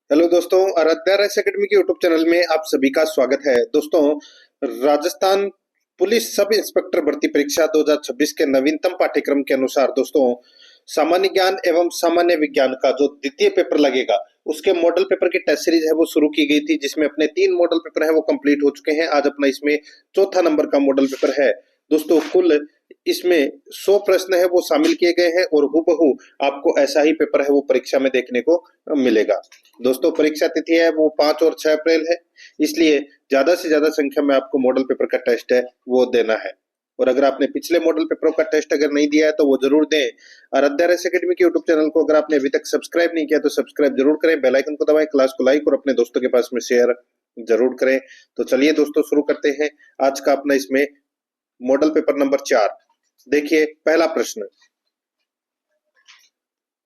Hello दोस्तों, Aaradhya rice academy के YouTube channel में आप सभी का स्वागत है। दोस्तों, राजस्थान पुलिस सब इंस्पेक्टर भर्ती परीक्षा 2026 के नवीनतम पाठ्यक्रम के अनुसार दोस्तों सामान्य ज्ञान एवं सामान्य विज्ञान का जो द्वितीय पेपर लगेगा उसके मॉडल पेपर की टेस्ट सीरीज है वो शुरू की गई थी, जिसमें अपने 3 मॉडल पेपर है वो कंप्लीट हो चुके हैं। आज अपना इसमें चौथा नंबर का मॉडल पेपर है। दोस्तों, कुल इसमें 100 प्रश्न है वो शामिल किए गए हैं और हूबहू आपको ऐसा ही पेपर है वो परीक्षा में देखने को मिलेगा। दोस्तों, परीक्षा तिथि है वो 5 और 6 अप्रैल है, इसलिए ज्यादा से ज्यादा संख्या में आपको मॉडल पेपर का टेस्ट है वो देना है। और अगर आपने पिछले मॉडल पेपरों का टेस्ट अगर नहीं दिया है तो वो जरूर दें। आराध्या राइस एकेडमी के यूट्यूब चैनल को अगर आपने अभी तक सब्सक्राइब नहीं किया तो सब्सक्राइब जरूर करें, बेल आइकन को दबाएं, क्लास को लाइक और अपने दोस्तों के पास में शेयर जरूर करें। तो चलिए दोस्तों, शुरू करते हैं आज का अपना इसमें मॉडल पेपर नंबर 4। देखिए, पहला प्रश्न,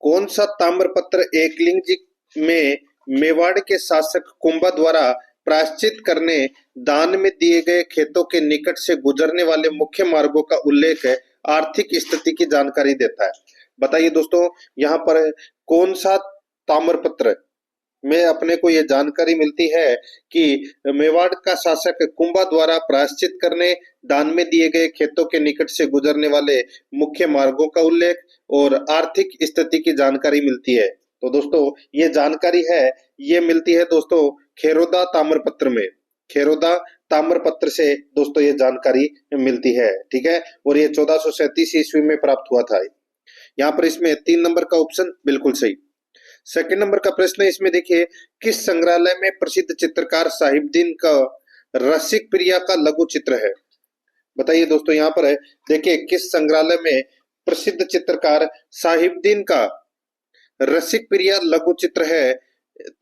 कौन सा ताम्रपत्र एकलिंग जी में मेवाड़ के शासक कुंभा द्वारा प्रायश्चित करने दान में दिए गए खेतों के निकट से गुजरने वाले मुख्य मार्गों का उल्लेख है, आर्थिक स्थिति की जानकारी देता है। बताइए दोस्तों, यहाँ पर कौन सा ताम्रपत्र में अपने को ये जानकारी मिलती है कि मेवाड़ का शासक कुंभा द्वारा प्रायश्चित करने दान में दिए गए खेतों के निकट से गुजरने वाले मुख्य मार्गों का उल्लेख और आर्थिक स्थिति की जानकारी मिलती है। तो दोस्तों, ये जानकारी है ये मिलती है दोस्तों खेरोदा ताम्रपत्र में। खेरोदा ताम्रपत्र से दोस्तों ये जानकारी मिलती है, ठीक है। और ये 1437 ईस्वी में प्राप्त हुआ था। यहाँ पर इसमें 3 नंबर का ऑप्शन बिल्कुल सही। सेकंड नंबर का प्रश्न है इसमें, देखिए, किस संग्रहालय में प्रसिद्ध चित्रकार साहिबदीन का रसिक प्रिया का लघु चित्र है? बताइए दोस्तों, यहाँ पर है, देखिए, किस संग्रहालय में प्रसिद्ध चित्रकार साहिबदीन का रसिक प्रिया लघु चित्र है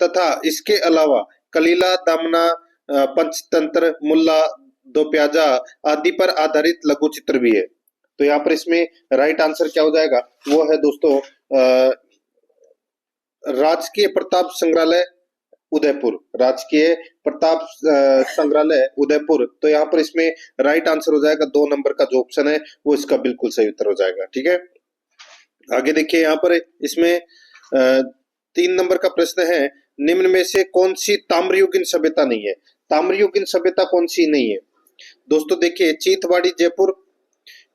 तथा इसके अलावा कलीला दमना, पंचतंत्र, मुल्ला दो प्याजा आदि पर आधारित लघु चित्र भी है। तो यहाँ पर इसमें राइट आंसर क्या हो जाएगा? वो है दोस्तों राजकीय प्रताप संग्रहालय उदयपुर। राजकीय प्रताप संग्रहालय उदयपुर। तो यहाँ पर इसमें राइट आंसर हो जाएगा 2 नंबर का जो ऑप्शन है वो इसका बिल्कुल सही उत्तर हो जाएगा, ठीक है। आगे देखिए, यहाँ पर इसमें 3 नंबर का प्रश्न है, निम्न में से कौन सी ताम्रयुगीन सभ्यता नहीं है? ताम्रयुगीन सभ्यता कौन सी नहीं है? दोस्तों देखिए, चीथवाड़ी जयपुर,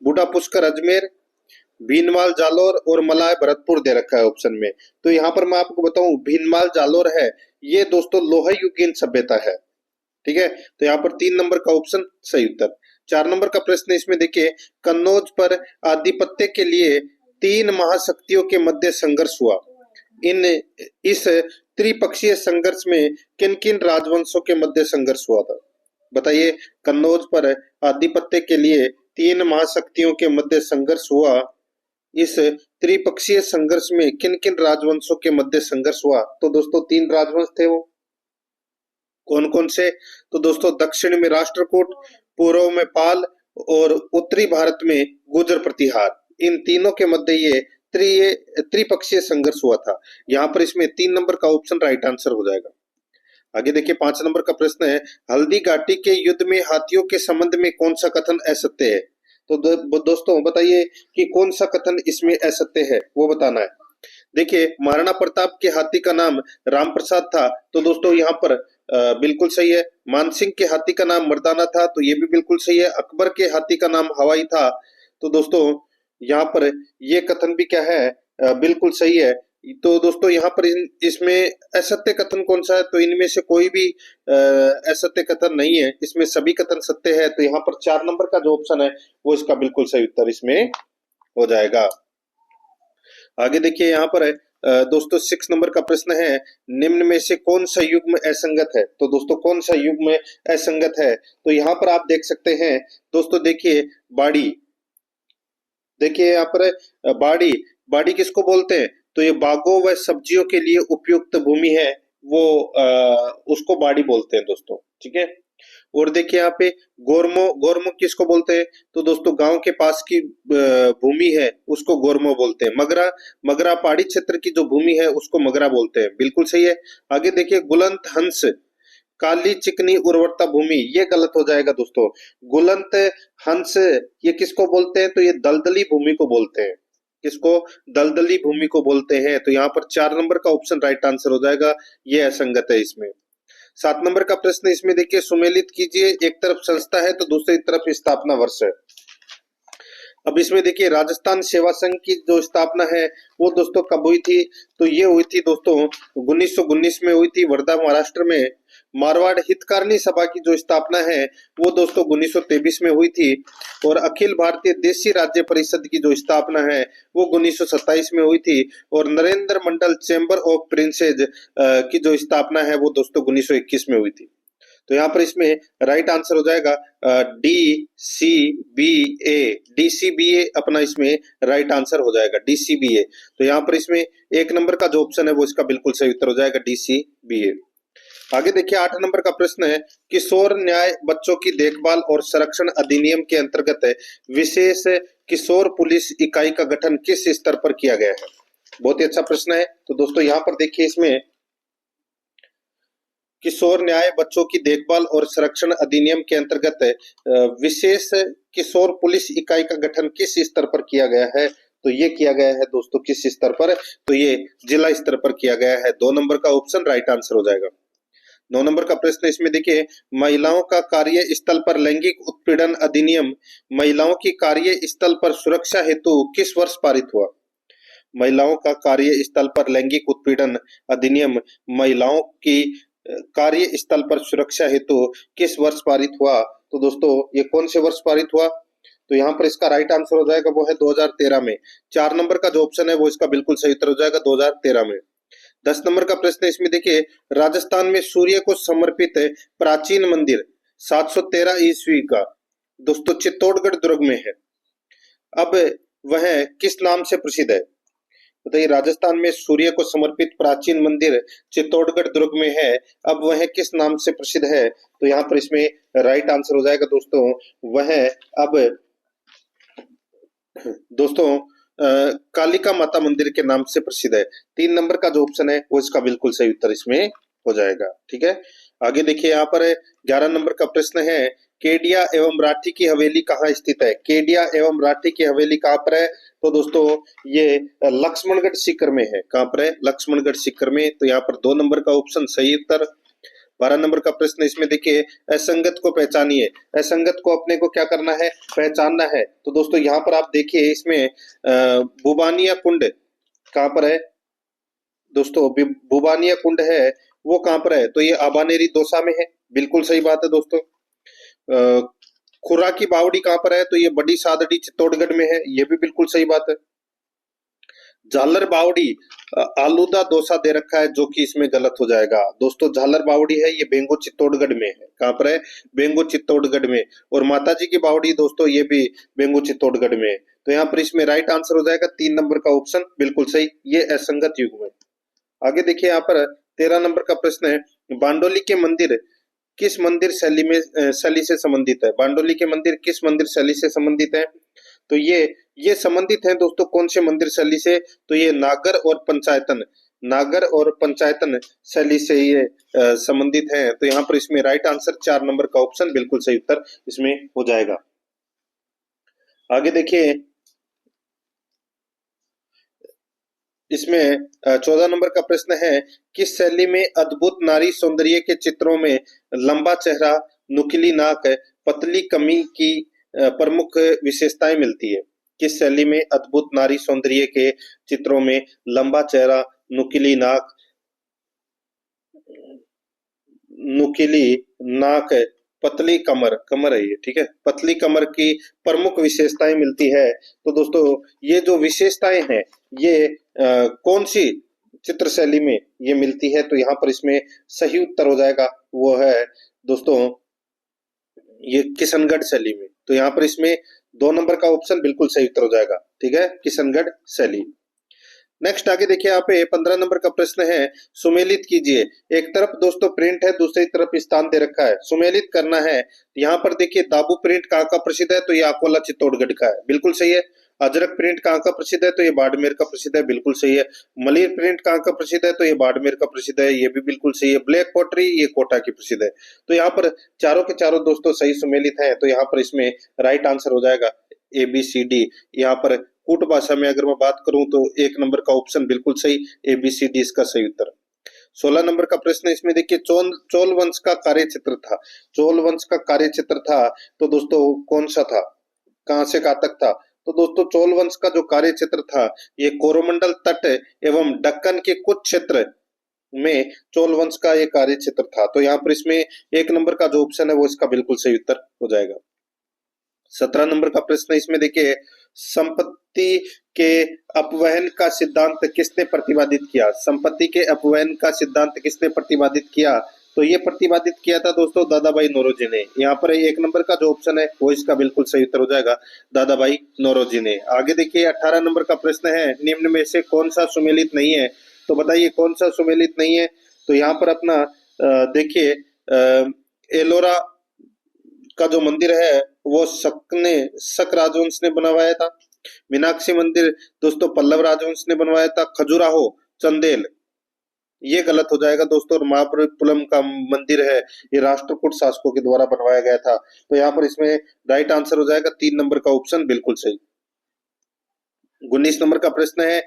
बूढ़ा पुष्कर अजमेर, भीनमाल जालोर और मलाय भरतपुर दे रखा है ऑप्शन में। तो यहाँ पर मैं आपको बताऊं, भीनमाल जालोर है ये दोस्तों लोह युगीन सभ्यता है, ठीक है। तो यहाँ पर 3 नंबर का ऑप्शन सही उत्तर। 4 नंबर का प्रश्न इसमें देखिए, कन्नौज पर आधिपत्य के लिए 3 महाशक्तियों के मध्य संघर्ष हुआ। इन इस त्रिपक्षीय संघर्ष में किन किन राजवंशों के मध्य संघर्ष हुआ था? बताइए, कन्नौज पर आधिपत्य के लिए 3 महाशक्तियों के मध्य संघर्ष हुआ, इस त्रिपक्षीय संघर्ष में किन किन राजवंशों के मध्य संघर्ष हुआ? तो दोस्तों 3 राजवंश थे, वो कौन कौन से? तो दोस्तों दक्षिण में राष्ट्रकूट, पूर्व में पाल और उत्तरी भारत में गुर्जर प्रतिहार। इन तीनों के मध्य ये त्रिपक्षीय संघर्ष हुआ था। यहाँ पर इसमें 3 नंबर का ऑप्शन राइट आंसर हो जाएगा। आगे देखिए, 5 नंबर का प्रश्न है, हल्दी घाटी के युद्ध में हाथियों के संबंध में कौन सा कथन असत्य है? तो दोस्तों बताइए कि कौन सा कथन इसमें असत्य है, वो बताना है। देखिए, महाराणा प्रताप के हाथी का नाम राम प्रसाद था, तो दोस्तों यहाँ पर बिल्कुल सही है। मानसिंह के हाथी का नाम मर्दाना था, तो ये भी बिल्कुल सही है। अकबर के हाथी का नाम हवाई था, तो दोस्तों यहाँ पर ये कथन भी क्या है, बिल्कुल सही है। तो दोस्तों यहाँ पर इसमें असत्य कथन कौन सा है? तो इनमें से कोई भी असत्य कथन नहीं है, इसमें सभी कथन सत्य है। तो यहाँ पर 4 नंबर का जो ऑप्शन है वो इसका बिल्कुल सही उत्तर इसमें हो जाएगा। आगे देखिए, यहाँ पर है दोस्तों 6 नंबर का प्रश्न है, निम्न में से कौन सा युग्म असंगत है? तो दोस्तों कौन सा युग्म असंगत है? तो यहाँ पर आप देख सकते हैं दोस्तों, देखिए बाड़ी, देखिए यहाँ पर बाड़ी, बाड़ी किसको बोलते हैं? तो ये बागों व सब्जियों के लिए उपयुक्त भूमि है, वो उसको बाड़ी बोलते हैं दोस्तों, ठीक है। और देखिए यहाँ पे गोरमो, गोरमो किसको बोलते हैं? तो दोस्तों गांव के पास की भूमि है उसको गोरमो बोलते हैं। मगरा, मगरा पहाड़ी क्षेत्र की जो भूमि है उसको मगरा बोलते हैं, बिल्कुल सही है। आगे देखिए, गुलंत हंस, काली चिकनी उर्वरता भूमि, ये गलत हो जाएगा दोस्तों। गुलंत हंस ये किसको बोलते हैं? तो ये दलदली भूमि को बोलते हैं, किसको? दलदली भूमि को बोलते हैं। तो यहाँ पर 4 नंबर का ऑप्शन राइट आंसर हो जाएगा, ये असंगत है इसमें। 7 नंबर का प्रश्न इसमें देखिए, सुमेलित कीजिए, एक तरफ संस्था है तो दूसरी तरफ स्थापना वर्ष है। अब इसमें देखिए राजस्थान सेवा संघ की जो स्थापना है वो दोस्तों कब हुई थी? तो ये हुई थी दोस्तों 1919 में हुई थी, वर्धा महाराष्ट्र में। मारवाड़ हितकारिणी सभा की जो स्थापना है वो दोस्तों 1923 में हुई थी। और अखिल भारतीय देशी राज्य परिषद की जो स्थापना है वो 1927 में हुई थी। और नरेंद्र मंडल चैम्बर ऑफ प्रिंसेज की जो स्थापना है वो दोस्तों 1921 में हुई थी। तो यहाँ पर इसमें राइट आंसर हो जाएगा DCBA। DCBA अपना इसमें राइट आंसर हो जाएगा, DCBA। तो यहाँ पर इसमें 1 नंबर का जो ऑप्शन है वो इसका बिल्कुल सही उत्तर हो जाएगा, DCBA। आगे देखिए 8 नंबर का प्रश्न है, किशोर न्याय बच्चों की देखभाल और संरक्षण अधिनियम के अंतर्गत विशेष किशोर पुलिस इकाई का गठन किस स्तर पर किया गया है? बहुत ही अच्छा प्रश्न है। तो दोस्तों यहाँ पर देखिए, इसमें किशोर न्याय बच्चों की देखभाल और संरक्षण अधिनियम के अंतर्गत विशेष किशोर पुलिस इकाई का गठन किस स्तर पर किया गया है? तो ये किया गया है दोस्तों किस स्तर पर? तो ये जिला स्तर पर किया गया है। 2 नंबर का ऑप्शन राइट आंसर हो जाएगा। 9 नंबर का प्रश्न इसमें देखिए, महिलाओं का कार्य स्थल पर लैंगिक उत्पीड़न अधिनियम महिलाओं की कार्य स्थल पर सुरक्षा हेतु किस वर्ष पारित हुआ? महिलाओं का कार्य स्थल पर लैंगिक उत्पीड़न अधिनियम महिलाओं की कार्य स्थल पर सुरक्षा हेतु किस वर्ष पारित हुआ? तो दोस्तों ये कौन से वर्ष पारित हुआ? तो यहाँ पर इसका राइट आंसर हो जाएगा वो है 2013 में। 4 नंबर का जो ऑप्शन है वो इसका बिल्कुल सही उत्तर हो जाएगा, 2013 में। 10 नंबर का प्रश्न इसमें देखिए, राजस्थान में सूर्य को समर्पित प्राचीन मंदिर 713 ईस्वी का दोस्तों चित्तौड़गढ़ दुर्ग में है। अब वह किस नाम से प्रसिद्ध है? बताइए, राजस्थान में सूर्य को समर्पित प्राचीन मंदिर चित्तौड़गढ़ दुर्ग में है, अब वह किस नाम से प्रसिद्ध है? तो यहाँ पर इसमें राइट आंसर हो जाएगा दोस्तों, वह अब दोस्तों कालिका माता मंदिर के नाम से प्रसिद्ध है। 3 नंबर का जो ऑप्शन है वो इसका बिल्कुल सही उत्तर इसमें हो जाएगा। ठीक है, आगे देखिए यहाँ पर 11 नंबर का प्रश्न है, केडिया एवं मराठी की हवेली कहाँ स्थित है? केडिया एवं मराठी की हवेली कहाँ पर है? तो दोस्तों ये लक्ष्मणगढ़ सीकर में है। कहाँ पर है? लक्ष्मणगढ़ सीकर में। तो यहाँ पर 2 नंबर का ऑप्शन सही उत्तर। 12 नंबर का प्रश्न इसमें देखिए, असंगत को पहचानिए। असंगत को अपने को क्या करना है? पहचानना है। तो दोस्तों यहाँ पर आप देखिए, इसमें बुबानिया कुंड कहाँ पर है? दोस्तों बुबानिया कुंड है वो कहाँ पर है? तो ये आबानेरी दौसा में है, बिल्कुल सही बात है दोस्तों। खुर्रा की बावड़ी कहाँ पर है? तो ये बड़ी सादड़ी चित्तौड़गढ़ में है, ये भी बिल्कुल सही बात है। झालर बावड़ी आलूदा दौसा दे रखा है, जो कि इसमें गलत हो जाएगा दोस्तों। झालर बावड़ी है ये बेंगो चित्तौड़गढ़ में है। कहाँ पर है? बेंगो चित्तौड़गढ़ में। और माता जी की बावड़ी दोस्तों ये भी बेंगो चित्तौड़गढ़ में है। तो यहाँ पर इसमें राइट आंसर हो जाएगा 3 नंबर का ऑप्शन बिल्कुल सही, ये असंगत युग्म है। आगे देखिए यहाँ पर 13 नंबर का प्रश्न है, बांडोली के मंदिर किस मंदिर शैली से संबंधित है? बांडोली के मंदिर किस मंदिर शैली से संबंधित है? तो ये संबंधित है दोस्तों कौन से मंदिर शैली से? तो ये नागर और पंचायतन शैली से ये संबंधित है। तो यहाँ पर इसमें राइट आंसर 4 नंबर का ऑप्शन बिल्कुल सही उत्तर इसमें हो जाएगा। आगे देखिए इसमें 14 नंबर का प्रश्न है, किस शैली में अद्भुत नारी सौंदर्य के चित्रों में लंबा चेहरा, नुकीली नाक, पतली कमी की प्रमुख विशेषताएं मिलती है? किस शैली में अद्भुत नारी सौंदर्य के चित्रों में लंबा चेहरा, नुकीली नाक, पतली कमर है ये, ठीक है, पतली कमर की प्रमुख विशेषताएं मिलती है। तो दोस्तों ये जो विशेषताएं हैं ये कौन सी चित्र शैली में ये मिलती है? तो यहाँ पर इसमें सही उत्तर हो जाएगा वो है दोस्तों ये किशनगढ़ शैली में। तो यहाँ पर इसमें 2 नंबर का ऑप्शन बिल्कुल सही उत्तर हो जाएगा। ठीक है, किशनगढ़ शैली। नेक्स्ट आगे देखिए यहाँ पे 15 नंबर का प्रश्न है, सुमेलित कीजिए। एक तरफ दोस्तों प्रिंट है, दूसरी तरफ स्थान दे रखा है, सुमेलित करना है। यहाँ पर देखिए दाबू प्रिंट कहाँ का प्रसिद्ध है? तो ये अकोला चित्तौड़गढ़ का है, बिल्कुल सही है। अजरक प्रिंट कहाँ का प्रसिद्ध है? तो ये बाड़मेर का प्रसिद्ध है, बिल्कुल सही है। मलिर प्रिंट कहाँ का प्रसिद्ध है? तो ये बाड़मेर का प्रसिद्ध है, ये भी बिल्कुल सही है। ब्लैक पोट्री ये कोटा की प्रसिद्ध है। तो यहाँ पर चारों के चारों दोस्तों सही सुमेलित है। तो यहाँ पर इसमें राइट आंसर हो जाएगा ABCD। यहाँ पर कूट भाषा में अगर मैं बात करूं तो 1 नंबर का ऑप्शन बिल्कुल सही, ABCD इसका सही उत्तर। 16 नंबर का प्रश्न इसमें देखिए, चोल वंश का कार्यक्षेत्र था। चोल वंश का कार्यक्षेत्र था तो दोस्तों कौन सा था, कहां से कहां तक था? तो दोस्तों चोल वंश का जो कार्यक्षेत्र था ये कोरोमंडल तट एवं दक्कन के कुछ क्षेत्र में चोल वंश का ये कार्य क्षेत्र था। तो यहाँ पर इसमें 1 नंबर का जो ऑप्शन है वो इसका बिल्कुल सही उत्तर हो जाएगा। 17 नंबर का प्रश्न इसमें देखिए, संपत्ति के अपवहन का सिद्धांत किसने प्रतिपादित किया? संपत्ति के अपवहन का सिद्धांत किसने प्रतिपादित किया? तो ये प्रतिपादित किया था दोस्तों दादाभाई नौरोजी ने। यहाँ पर 1 नंबर का जो ऑप्शन है वो इसका बिल्कुल सही उत्तर हो जाएगा, दादाभाई नौरोजी ने। आगे देखिए 18 नंबर का प्रश्न है, निम्न में से कौन सा सुमेलित नहीं है? तो बताइए कौन सा सुमेलित नहीं है? तो यहाँ पर अपना देखिए एलोरा का जो मंदिर है वो शक राजवंश ने बनवाया था। मीनाक्षी मंदिर दोस्तों पल्लव राजवंश ने बनवाया था। खजुराहो चंदेल ये गलत हो जाएगा दोस्तों। और महाबलीपुरम का मंदिर है ये राष्ट्रकूट शासकों के द्वारा बनवाया गया था। तो यहाँ पर इसमें राइट आंसर हो जाएगा 3 नंबर का ऑप्शन बिल्कुल सही। 19 नंबर का प्रश्न है,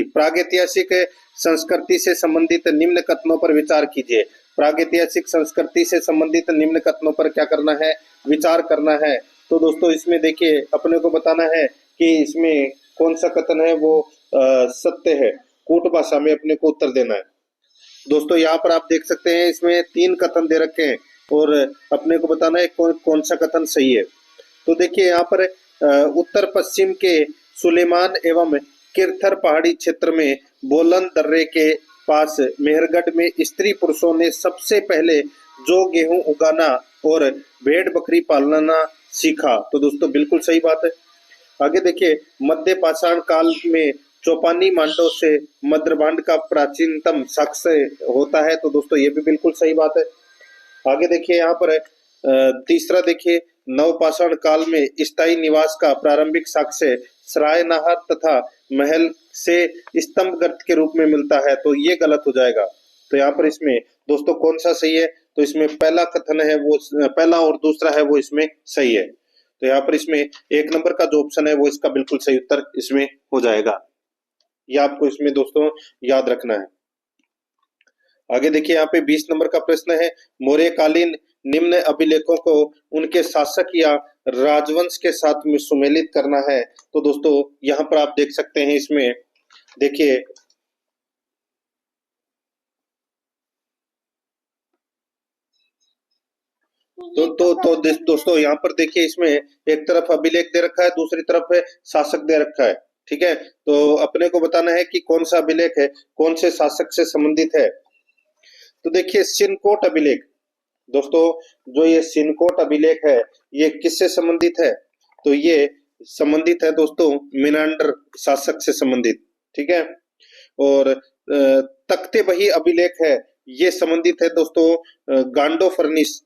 प्रागैतिहासिक संस्कृति से संबंधित निम्न कथनों पर विचार कीजिए। प्रागैतिहासिक संस्कृति से संबंधित निम्न कथनों पर क्या करना है, विचार करना है। तो दोस्तों इसमें देखिए अपने को बताना है कि इसमें कौन सा कथन है वो सत्य है। कूट भाषा में अपने को उत्तर देना है। दोस्तों यहाँ पर आप देख सकते हैं इसमें 3 कथन दे रखे हैं और अपने को बताना है कौन सा कथन सही है। तो देखिए यहाँ पर उत्तर पश्चिम के सुलेमान एवं किरथर पहाड़ी क्षेत्र में बोलन दर्रे के पास मेहरगढ़ में स्त्री पुरुषों ने सबसे पहले जो गेहूं उगाना और भेड़ बकरी पालना सीखा। तो दोस्तों बिल्कुल सही बात है। आगे देखिए, मध्य पाषाण काल में चौपानी मांडो से मद्रभांड का प्राचीनतम साक्ष्य होता है। तो दोस्तों ये भी बिल्कुल सही बात है। आगे देखिए यहाँ पर तीसरा देखिए, नवपाषाण काल में स्थायी निवास का प्रारंभिक साक्ष्य सराय नहर तथा महल से स्तंभ गर्त के रूप में मिलता है। तो ये गलत हो जाएगा। तो यहाँ पर इसमें दोस्तों कौन सा सही है? तो इसमें पहला कथन है वो, पहला और दूसरा है वो इसमें सही है। तो यहाँ पर इसमें 1 नंबर का जो ऑप्शन है वो इसका बिल्कुल सही उत्तर इसमें हो जाएगा। यह आपको इसमें दोस्तों याद रखना है। आगे देखिए यहाँ पे 20 नंबर का प्रश्न है, मौर्यकालीन निम्न अभिलेखों को उनके शासक या राजवंश के साथ में सुमेलित करना है। तो दोस्तों यहाँ पर आप देख सकते हैं इसमें देखिए दोस्तों यहाँ पर देखिए इसमें एक तरफ अभिलेख दे रखा है, दूसरी तरफ है शासक दे रखा है। ठीक है, तो अपने को बताना है कि कौन सा अभिलेख है कौन से शासक से संबंधित है। तो देखिए सिनकोट अभिलेख दोस्तों, जो ये सिनकोट अभिलेख है ये किससे संबंधित है? तो ये संबंधित है दोस्तों मिनांडर शासक से संबंधित। ठीक है, और तख्ते बही अभिलेख है ये संबंधित है दोस्तों गांडो फर्निस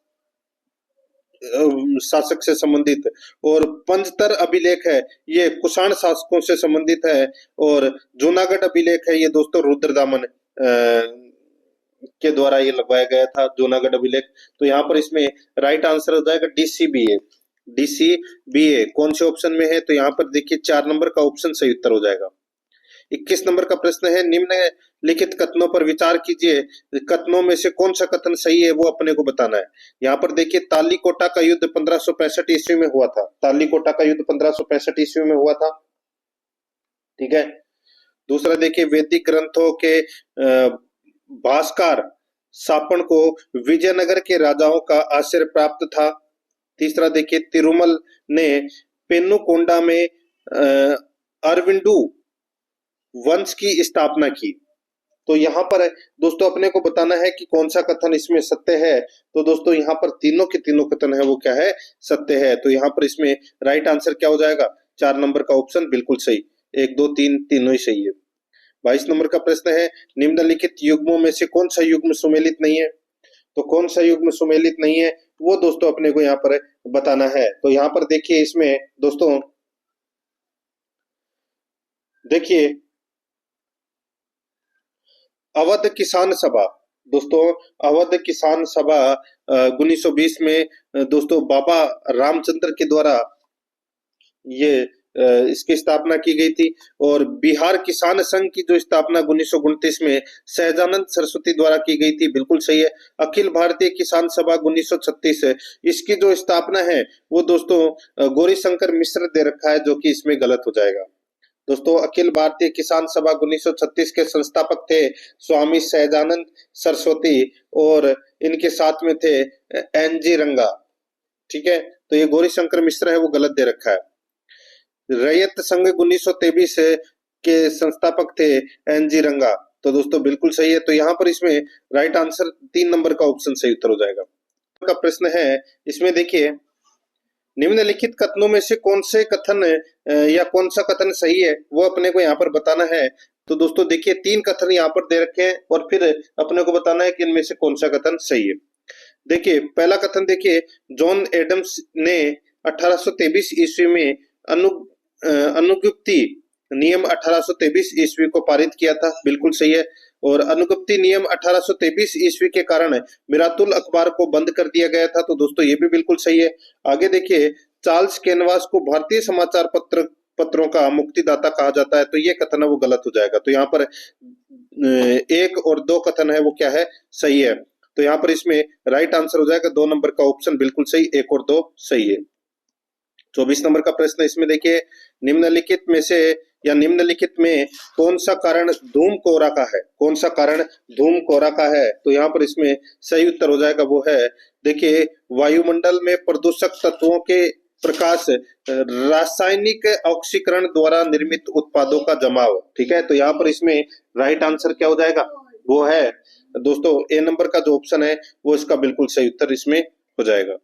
शासक से संबंधित। और पंचतर अभिलेख है ये कुषाण शासकों से संबंधित है। और जूनागढ़ अभिलेख है ये दोस्तों रुद्रदामन के द्वारा ये लगवाया गया था, जूनागढ़ अभिलेख। तो यहाँ पर इसमें राइट आंसर हो जाएगा DCBA। DCBA कौन से ऑप्शन में है? तो यहाँ पर देखिए 4 नंबर का ऑप्शन सही उत्तर हो जाएगा। 21 नंबर का प्रश्न है, निम्न लिखित कथनों पर विचार कीजिए, कथनों में से कौन सा कथन सही है वो अपने को बताना है। यहाँ पर देखिए तालीकोटा का युद्ध 1565 ईस्वी में हुआ था। तालीकोटा का युद्ध 1565 ईस्वी में हुआ था। ठीक है, दूसरा देखिए वैदिक ग्रंथों के भास्कर सापन को विजयनगर के राजाओं का आश्रय प्राप्त था। तीसरा देखिए तिरुमल ने पेन्नुकोंडा में अरविंदु वंश की स्थापना की। तो यहाँ पर दोस्तों अपने को बताना है कि कौन सा कथन इसमें सत्य है। तो दोस्तों यहाँ पर तीनों के तीनों कथन है वो क्या है? सत्य है। तो यहाँ पर इसमें राइट आंसर क्या हो जाएगा? 4 नंबर का ऑप्शन बिल्कुल सही। 1 2 3 तीनों ही सही है। 22 नंबर का प्रश्न है, निम्नलिखित युग्मों में से कौन सा युग्म सुमेलित नहीं है? तो कौन सा युग्म सुमेलित नहीं है वो दोस्तों अपने को यहाँ पर बताना है। तो यहाँ पर देखिए इसमें दोस्तों देखिए अवध किसान सभा, दोस्तों अवध किसान सभा 1920 में दोस्तों बाबा रामचंद्र के द्वारा ये इसकी स्थापना की गई थी। और बिहार किसान संघ की जो स्थापना 1929 में सहजानंद सरस्वती द्वारा की गई थी, बिल्कुल सही है। अखिल भारतीय किसान सभा 1936 है, इसकी जो स्थापना है वो दोस्तों गौरीशंकर मिश्र दे रखा है, जो कि इसमें गलत हो जाएगा। दोस्तों अखिल भारतीय किसान सभा 1936 के संस्थापक थे स्वामी सहजानंद सरस्वती, और इनके साथ में थे एन.जी. रंगा। ठीक है, तो ये गौरीशंकर मिश्र है, वो गलत दे रखा है। रैयत संघ 1923 के संस्थापक थे एन.जी. रंगा, तो दोस्तों बिल्कुल सही है। तो यहाँ पर इसमें राइट आंसर 3 नंबर का ऑप्शन सही उत्तर हो जाएगा। का प्रश्न है, इसमें देखिए, निम्नलिखित कथनों में से कौन से कथन या कौन सा कथन सही है वो अपने को यहाँ पर बताना है। तो दोस्तों देखिए 3 कथन यहाँ पर दे रखे हैं और फिर अपने को बताना है कि इनमें से कौन सा कथन सही है। देखिए पहला कथन देखिए, जॉन एडम्स ने 1823 ईस्वी में अनुगुप्ती नियम 1823 ईस्वी को पारित किया था, बिल्कुल सही है। और अनुगुप्ती नियम 1823 ईस्वी के कारण मिरातुल अखबार को बंद कर दिया गया था, तो दोस्तों ये भी बिल्कुल सही है। आगे देखिए, चार्ल्स कैनवास को भारतीय समाचार पत्रों का मुक्तिदाता कहा जाता है, तो ये कथन है वो गलत हो जाएगा। तो यहाँ पर 1 और 2 कथन है वो क्या है, सही है। तो यहाँ पर इसमें राइट आंसर हो जाएगा 2 नंबर का ऑप्शन बिल्कुल सही, 1 और 2 सही है। 24 नंबर का प्रश्न, इसमें देखिए, निम्नलिखित में से या निम्नलिखित में कौन सा कारण धूम कोहरा का है, कौन सा कारण धूम कोहरा का है। तो यहाँ पर इसमें सही उत्तर हो जाएगा वो है, देखिए, वायुमंडल में प्रदूषक तत्वों के प्रकाश रासायनिक ऑक्सीकरण द्वारा निर्मित उत्पादों का जमाव। ठीक है, तो यहाँ पर इसमें राइट आंसर क्या हो जाएगा, वो है दोस्तों ए नंबर का जो ऑप्शन है वो इसका बिल्कुल सही उत्तर इसमें हो जाएगा।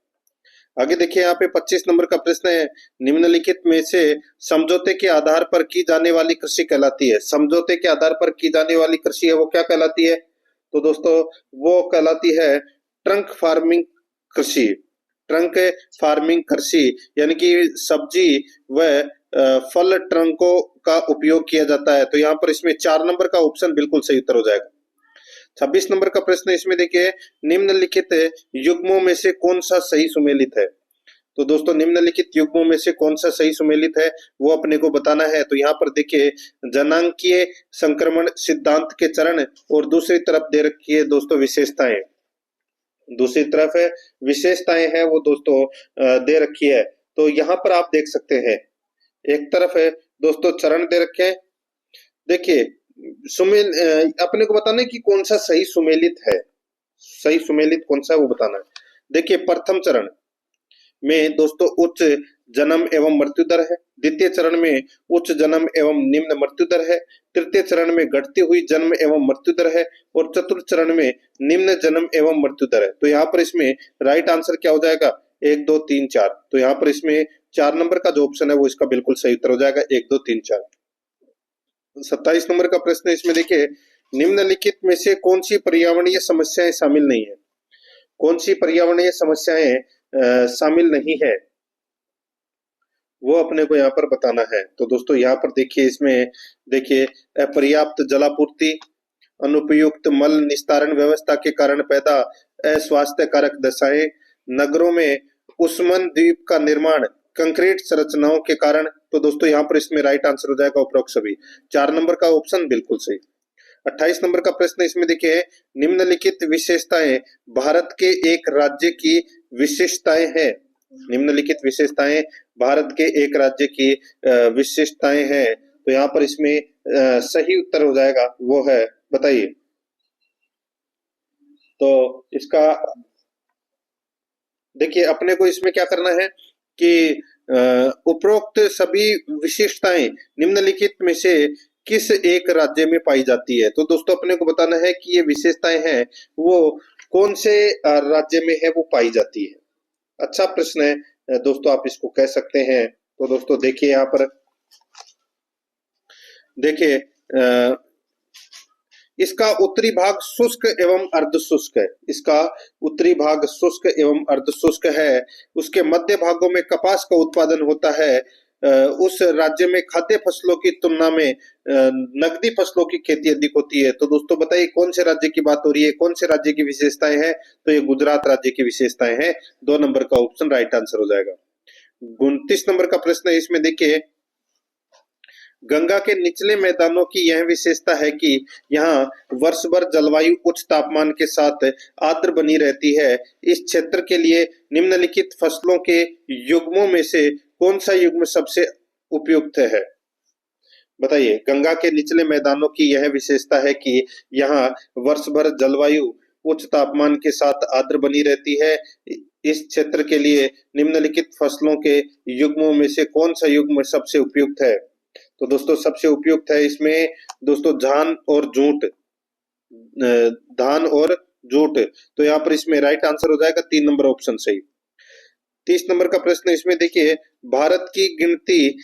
आगे देखिए, यहाँ पे 25 नंबर का प्रश्न है, निम्नलिखित में से समझौते के आधार पर की जाने वाली कृषि कहलाती है। समझौते के आधार पर की जाने वाली कृषि है वो क्या कहलाती है, तो दोस्तों वो कहलाती है ट्रंक फार्मिंग कृषि। ट्रंक फार्मिंग कृषि यानी कि सब्जी व फल ट्रंकों का उपयोग किया जाता है। तो यहाँ पर इसमें 4 नंबर का ऑप्शन बिल्कुल सही उत्तर हो जाएगा। 26 नंबर का प्रश्न, इसमें देखिए, निम्नलिखित युग्मों में से कौन सा सही सुमेलित है। तो दोस्तों निम्नलिखित युग्मों में से कौन सा सही सुमेलित है वो अपने को बताना है। तो यहाँ पर देखिए, जनांकीय संक्रमण सिद्धांत के चरण और दूसरी तरफ दे रखी है दोस्तों विशेषताएं। दूसरी तरफ विशेषताएं है वो दोस्तों दे रखी है। तो यहाँ पर आप देख सकते हैं, एक तरफ है दोस्तों चरण दे रखे हैं। देखिए सुमेल अपने को बताना है कि कौन सा सही सुमेलित है, सही सुमेलित कौन सा है वो बताना है। देखिए प्रथम चरण में दोस्तों उच्च जन्म एवं मृत्यु दर है, द्वितीय चरण में उच्च जन्म एवं निम्न मृत्यु दर है, तृतीय चरण में घटती हुई जन्म एवं मृत्यु दर है, और चतुर्थ चरण में निम्न जन्म एवं मृत्यु दर है। तो यहाँ पर इसमें राइट आंसर क्या हो जाएगा, 1 2 3 4। तो यहाँ पर इसमें 4 नंबर का जो ऑप्शन है वो इसका बिल्कुल सही उत्तर हो जाएगा, 1 2 3 4। 27 नंबर का प्रश्न, इसमें देखिए, निम्नलिखित में से कौन सी पर्यावरणीय समस्याएं शामिल नहीं है। कौन सी पर्यावरणीय समस्याएं शामिल नहीं है वो अपने को यहाँ पर बताना है। तो दोस्तों यहाँ पर देखिए, इसमें देखिए, अपर्याप्त जलापूर्ति, अनुपयुक्त मल निस्तारण व्यवस्था के कारण पैदा अस्वास्थ्यकारक दशाएं, नगरों में उष्मन द्वीप का निर्माण कंक्रीट संरचनाओं के कारण। तो दोस्तों यहाँ पर इसमें राइट आंसर हो जाएगा उपरोक्त सभी, 4 नंबर का ऑप्शन बिल्कुल सही। 28 नंबर का प्रश्न, इसमें देखिए, निम्नलिखित विशेषताएं भारत के एक राज्य की विशेषताएं हैं। निम्नलिखित विशेषताएं भारत के एक राज्य की विशेषताएं हैं। तो यहाँ पर इसमें सही उत्तर हो जाएगा वो है, बताइए। तो इसका देखिए अपने को इसमें क्या करना है कि उपरोक्त सभी विशेषताएं निम्नलिखित में से किस एक राज्य में पाई जाती है। तो दोस्तों अपने को बताना है कि ये विशेषताएं हैं वो कौन से राज्य में है वो पाई जाती है। अच्छा प्रश्न है दोस्तों, आप इसको कह सकते हैं। तो दोस्तों देखिए, यहाँ पर देखिए इसका उत्तरी भाग शुष्क एवं अर्धशुष्क है। इसका उत्तरी भाग शुष्क एवं अर्धशुष्क है। उसके मध्य भागों में कपास का उत्पादन होता है। उस राज्य में खाद्य फसलों की तुलना में नकदी फसलों की खेती अधिक होती है। तो दोस्तों बताइए कौन से राज्य की बात हो रही है, कौन से राज्य की विशेषताएं हैं। तो ये गुजरात राज्य की विशेषताएं हैं, 2 नंबर का ऑप्शन राइट आंसर हो जाएगा। 29 नंबर का प्रश्न है, इसमें देखिए, गंगा के निचले मैदानों की यह विशेषता है कि यहाँ वर्ष भर जलवायु उच्च तापमान के साथ आर्द्र बनी रहती है। इस क्षेत्र के लिए निम्नलिखित फसलों के युग्मों में से कौन सा युग्म सबसे उपयुक्त है? बताइए। गंगा के निचले मैदानों की यह विशेषता है कि यहाँ वर्ष भर जलवायु उच्च तापमान के साथ आर्द्र बनी रहती है। इस क्षेत्र के लिए निम्नलिखित फसलों के युग्मों में से कौन सा युग्म सबसे उपयुक्त है? तो दोस्तों सबसे उपयुक्त है इसमें दोस्तों धान और जूट। तो यहाँ पर इसमें राइट आंसर हो जाएगा 3 नंबर ऑप्शन सही। 30 नंबर का प्रश्न इसमें देखिए, भारत की गिनती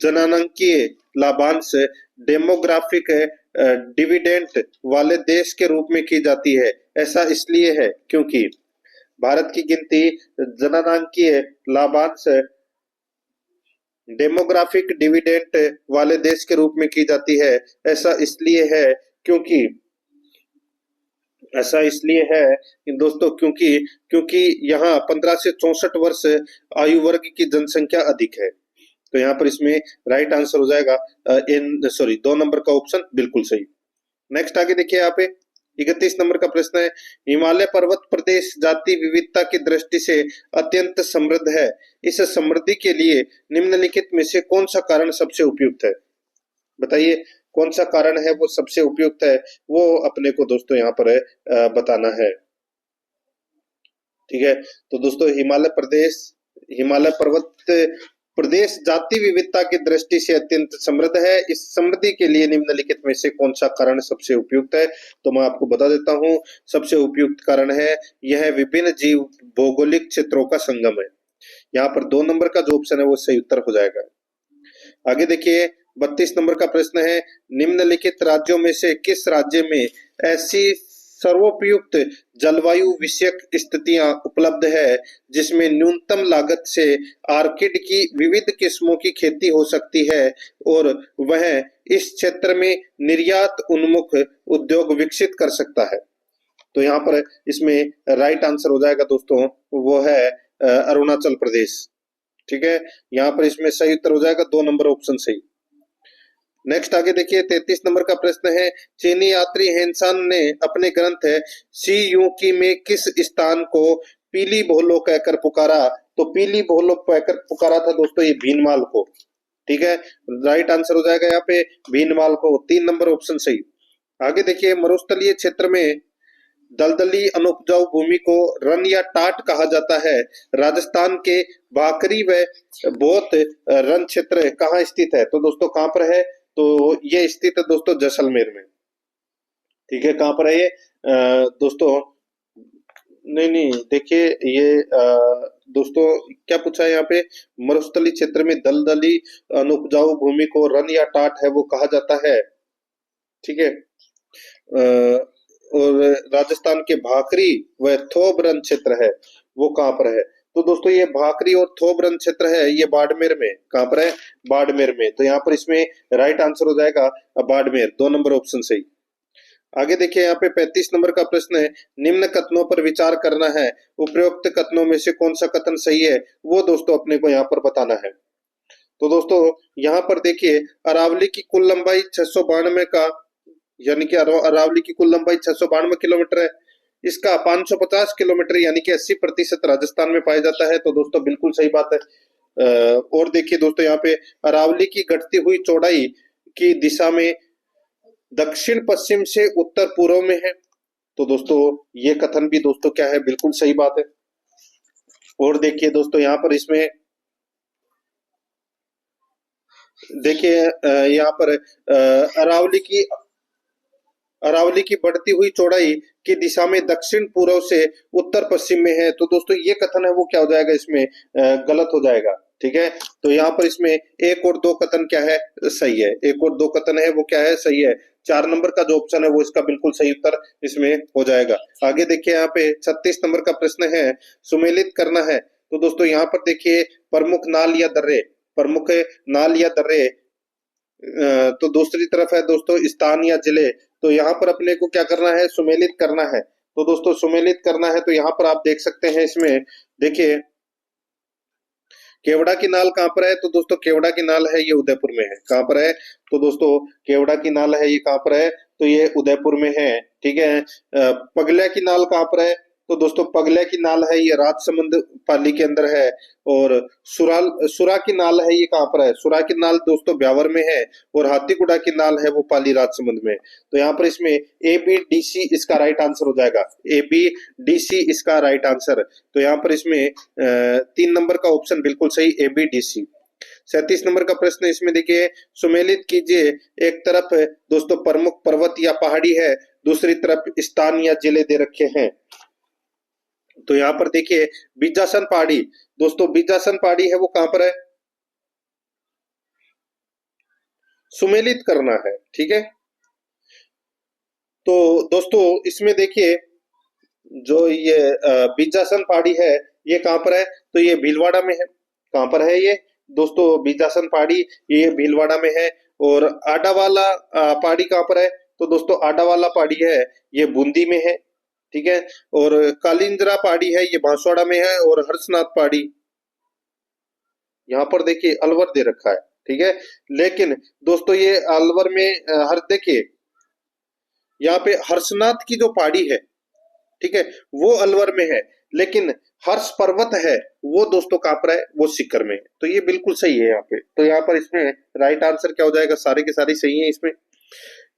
जननांकीय लाभांश डेमोग्राफिक डिविडेंड वाले देश के रूप में की जाती है। ऐसा इसलिए है क्योंकि भारत की गिनती जननांकीय लाभांश डेमोग्राफिक डिविडेंड वाले देश के रूप में की जाती है। ऐसा इसलिए है कि दोस्तों क्योंकि यहाँ 15 से 64 वर्ष आयु वर्ग की जनसंख्या अधिक है। तो यहाँ पर इसमें राइट आंसर हो जाएगा 2 नंबर का ऑप्शन बिल्कुल सही। नेक्स्ट आगे देखिए यहाँ पे 31 नंबर का प्रश्न है, हिमालय पर्वत प्रदेश जाति विविधता की दृष्टि से अत्यंत समृद्ध है। इस समृद्धि के लिए निम्नलिखित में से कौन सा कारण सबसे उपयुक्त है? बताइए कौन सा कारण है वो सबसे उपयुक्त है, वो अपने को दोस्तों यहाँ पर बताना है। ठीक है, तो दोस्तों हिमालय पर्वत प्रदेश जाति विविधता की दृष्टि से अत्यंत समृद्ध है। इस समृद्धि के लिए निम्नलिखित में से कौन सा कारण सबसे उपयुक्त है? तो मैं आपको बता देता हूं, सबसे उपयुक्त कारण है यह विभिन्न जीव भौगोलिक क्षेत्रों का संगम है। यहाँ पर 2 नंबर का जो ऑप्शन है वो सही उत्तर हो जाएगा। आगे देखिए 32 नंबर का प्रश्न है, निम्नलिखित राज्यों में से किस राज्य में ऐसी सर्वोपयुक्त जलवायु विषयक स्थितियां उपलब्ध है जिसमें न्यूनतम लागत से आर्किड की विविध किस्मों की खेती हो सकती है और वह इस क्षेत्र में निर्यात उन्मुख उद्योग विकसित कर सकता है? तो यहाँ पर इसमें राइट आंसर हो जाएगा दोस्तों, वो है अरुणाचल प्रदेश। ठीक है, यहाँ पर इसमें सही उत्तर हो जाएगा 2 नंबर ऑप्शन सही। नेक्स्ट आगे देखिए 33 नंबर का प्रश्न है, चीनी यात्री हेनसान ने अपने ग्रंथ सी यू की में किस स्थान को पीली भोलो कहकर पुकारा? तो पीली भोलो कहकर पुकारा था दोस्तों ये भीनमाल को। ठीक है, राइट आंसर हो जाएगा यहाँ पे भीनमाल को, 3 नंबर ऑप्शन सही। आगे देखिए मरुस्थलीय क्षेत्र में दलदली अनुपजाऊ भूमि को रन या टाट कहा जाता है। राजस्थान के भाकरी व बहुत रन क्षेत्र कहाँ स्थित है? तो दोस्तों कहाँ पर है? तो ये स्थित है दोस्तों जैसलमेर में। ठीक है, कहाँ पर है ये दोस्तों? नहीं देखिए ये दोस्तों क्या पूछा है यहाँ पे, मरुस्थली क्षेत्र में दलदली अनुपजाऊ भूमि को रन या टाट है वो कहा जाता है। ठीक है, और राजस्थान के भाकरी व थोब रन क्षेत्र है वो कहाँ पर है? तो दोस्तों ये भाकरी और थोब रन क्षेत्र है ये बाड़मेर में। कहाँ पर है? बाड़मेर में। तो यहाँ पर इसमें राइट आंसर हो जाएगा बाड़मेर, 2 नंबर ऑप्शन सही। आगे देखिए यहाँ पे 35 नंबर का प्रश्न है, निम्न कथनों पर विचार करना है, उपरोक्त कथनों में से कौन सा कथन सही है वो दोस्तों अपने को यहाँ पर बताना है। तो दोस्तों यहाँ पर देखिए अरावली की कुल लंबाई 692 का यानी कि अरावली की कुल लंबाई 692 किलोमीटर है, इसका 550 किलोमीटर यानी कि 80% राजस्थान में पाया जाता है। तो दोस्तों बिल्कुल सही बात है। और देखिए दोस्तों यहाँ पे अरावली की घटती हुई चौड़ाई की दिशा में दक्षिण पश्चिम से उत्तर पूर्व में है। तो दोस्तों ये कथन भी दोस्तों क्या है, बिल्कुल सही बात है। और देखिए दोस्तों यहाँ पर इसमें देखिए यहाँ पर अरावली की बढ़ती हुई चौड़ाई की दिशा में दक्षिण पूर्व से उत्तर पश्चिम में है। तो दोस्तों ये कथन है वो क्या हो जाएगा, इसमें गलत हो जाएगा। ठीक है, तो यहाँ पर इसमें 1 और 2 कथन क्या है, सही है। 1 और 2 कथन है वो क्या है, सही है। 4 नंबर का जो ऑप्शन है वो इसका बिल्कुल सही उत्तर इसमें हो जाएगा। आगे देखिए यहाँ पे 36 नंबर का प्रश्न है, सुमेलित करना है। तो दोस्तों यहाँ पर देखिए प्रमुख नाल या दर्रे तो दूसरी तरफ है दोस्तों स्थान या जिले। तो यहाँ पर अपने को क्या करना है, सुमेलित करना है। तो दोस्तों सुमेलित करना है तो यहाँ पर आप देख सकते हैं इसमें देखिए केवड़ा की नाल कहाँ पर है? तो दोस्तों केवड़ा की नाल है ये उदयपुर में है। कहाँ पर है? तो दोस्तों केवड़ा की नाल है ये कहाँ पर है? तो ये उदयपुर में है। ठीक है। पगल्या की नाल कहाँ पर है? तो दोस्तों पगल्या की नाल है ये राजसमंद पाली के अंदर है। और सुरा की नाल है ये कहाँ पर है? सुरा की नाल दोस्तों ब्यावर में है। और हाथीकुटा की नाल है वो पाली राजसमंद में। तो यहाँ पर इसमें ए बी डी सी इसका राइट आंसर हो जाएगा। ए बी डी सी इसका राइट आंसर। तो यहाँ पर इसमें 3 नंबर का ऑप्शन बिल्कुल सही, A B D C. 37 number का प्रश्न इसमें देखिए, सुमेलित कीजिए। एक तरफ दोस्तों प्रमुख पर्वत या पहाड़ी है, दूसरी तरफ स्थान या जिले दे रखे हैं। तो यहाँ पर देखिए बीजासन पहाड़ी, दोस्तों बीजासन पहाड़ी है वो कहां पर है? सुमेलित करना है। ठीक है। तो दोस्तों इसमें देखिए जो ये बीजासन पहाड़ी है ये कहां पर है? तो ये भीलवाड़ा में है। कहां पर है ये? दोस्तों बीजासन पहाड़ी ये भीलवाड़ा में है। और आडावाला पहाड़ी कहां पर है? तो दोस्तों आडावाला पहाड़ी है ये बूंदी में है। ठीक है। और कालिंद्रा पहाड़ी है ये बांसवाड़ा में है। और हर्षनाथ पहाड़ी यहाँ पर देखिए अलवर दे रखा है। ठीक है। लेकिन दोस्तों ये अलवर में हर देखिए यहाँ पे हर्षनाथ की जो पहाड़ी है, ठीक है, वो अलवर में है। लेकिन हर्ष पर्वत है वो दोस्तों कहां पर है? वो सीकर में है। तो ये बिल्कुल सही है यहाँ पे। तो यहाँ पर इसमें राइट आंसर क्या हो जाएगा? सारे के सारे सही है इसमें।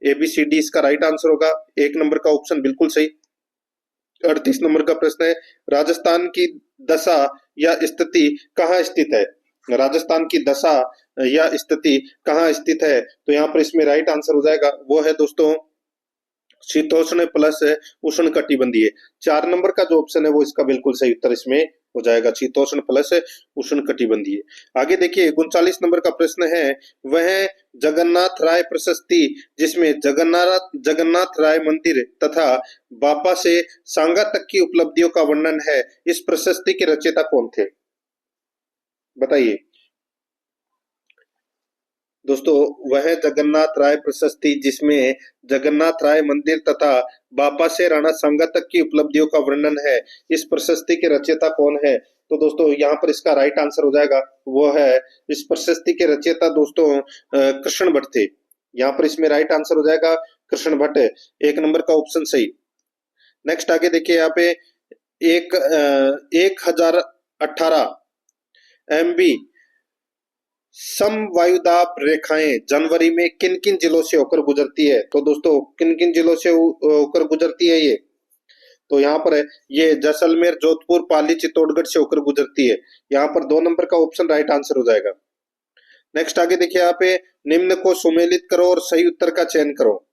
ABCD इसका राइट आंसर होगा। 1 नंबर का ऑप्शन बिल्कुल सही। 38 नंबर का प्रश्न है, राजस्थान की दशा या स्थिति कहाँ स्थित है? राजस्थान की दशा या स्थिति कहाँ स्थित है? तो यहाँ पर इसमें राइट आंसर हो जाएगा वो है दोस्तों शीतोष्ण प्लस उष्ण कटिबंधीय। 4 नंबर का जो ऑप्शन है वो इसका बिल्कुल सही उत्तर इसमें हो जाएगा, शीतोष्ण प्लस उष्ण कटिबंधीय। आगे देखिए 39 नंबर का प्रश्न है, वह जगन्नाथ राय प्रशस्ति जिसमें जगन्नाथ जगन्नाथ राय मंदिर तथा बापा से सांगा तक की उपलब्धियों का वर्णन है, इस प्रशस्ति के रचयिता कौन थे? बताइए दोस्तों। वह जगन्नाथ राय प्रशस्ति जिसमें जगन्नाथ राय मंदिर तथा बापा से राणा सांगा तक की उपलब्धियों का वर्णन है, इस प्रशस्ति के रचयिता कौन है? तो दोस्तों यहाँ पर इसका राइट आंसर हो जाएगा वो है, इस प्रशस्ति के रचयिता दोस्तों कृष्ण भट्ट थे। यहाँ पर इसमें राइट आंसर हो जाएगा कृष्ण भट्ट। 1 नंबर का ऑप्शन सही। नेक्स्ट आगे देखिए यहाँ पे 1018 MB समवायुदाब रेखाएं जनवरी में किन किन जिलों से होकर गुजरती है? तो दोस्तों किन किन जिलों से होकर गुजरती है ये? तो यहाँ पर है ये जैसलमेर, जोधपुर, पाली, चित्तौड़गढ़ से होकर गुजरती है। यहाँ पर 2 नंबर का ऑप्शन राइट आंसर हो जाएगा। नेक्स्ट आगे देखिए यहाँ पे, निम्न को सुमेलित करो और सही उत्तर का चयन करो।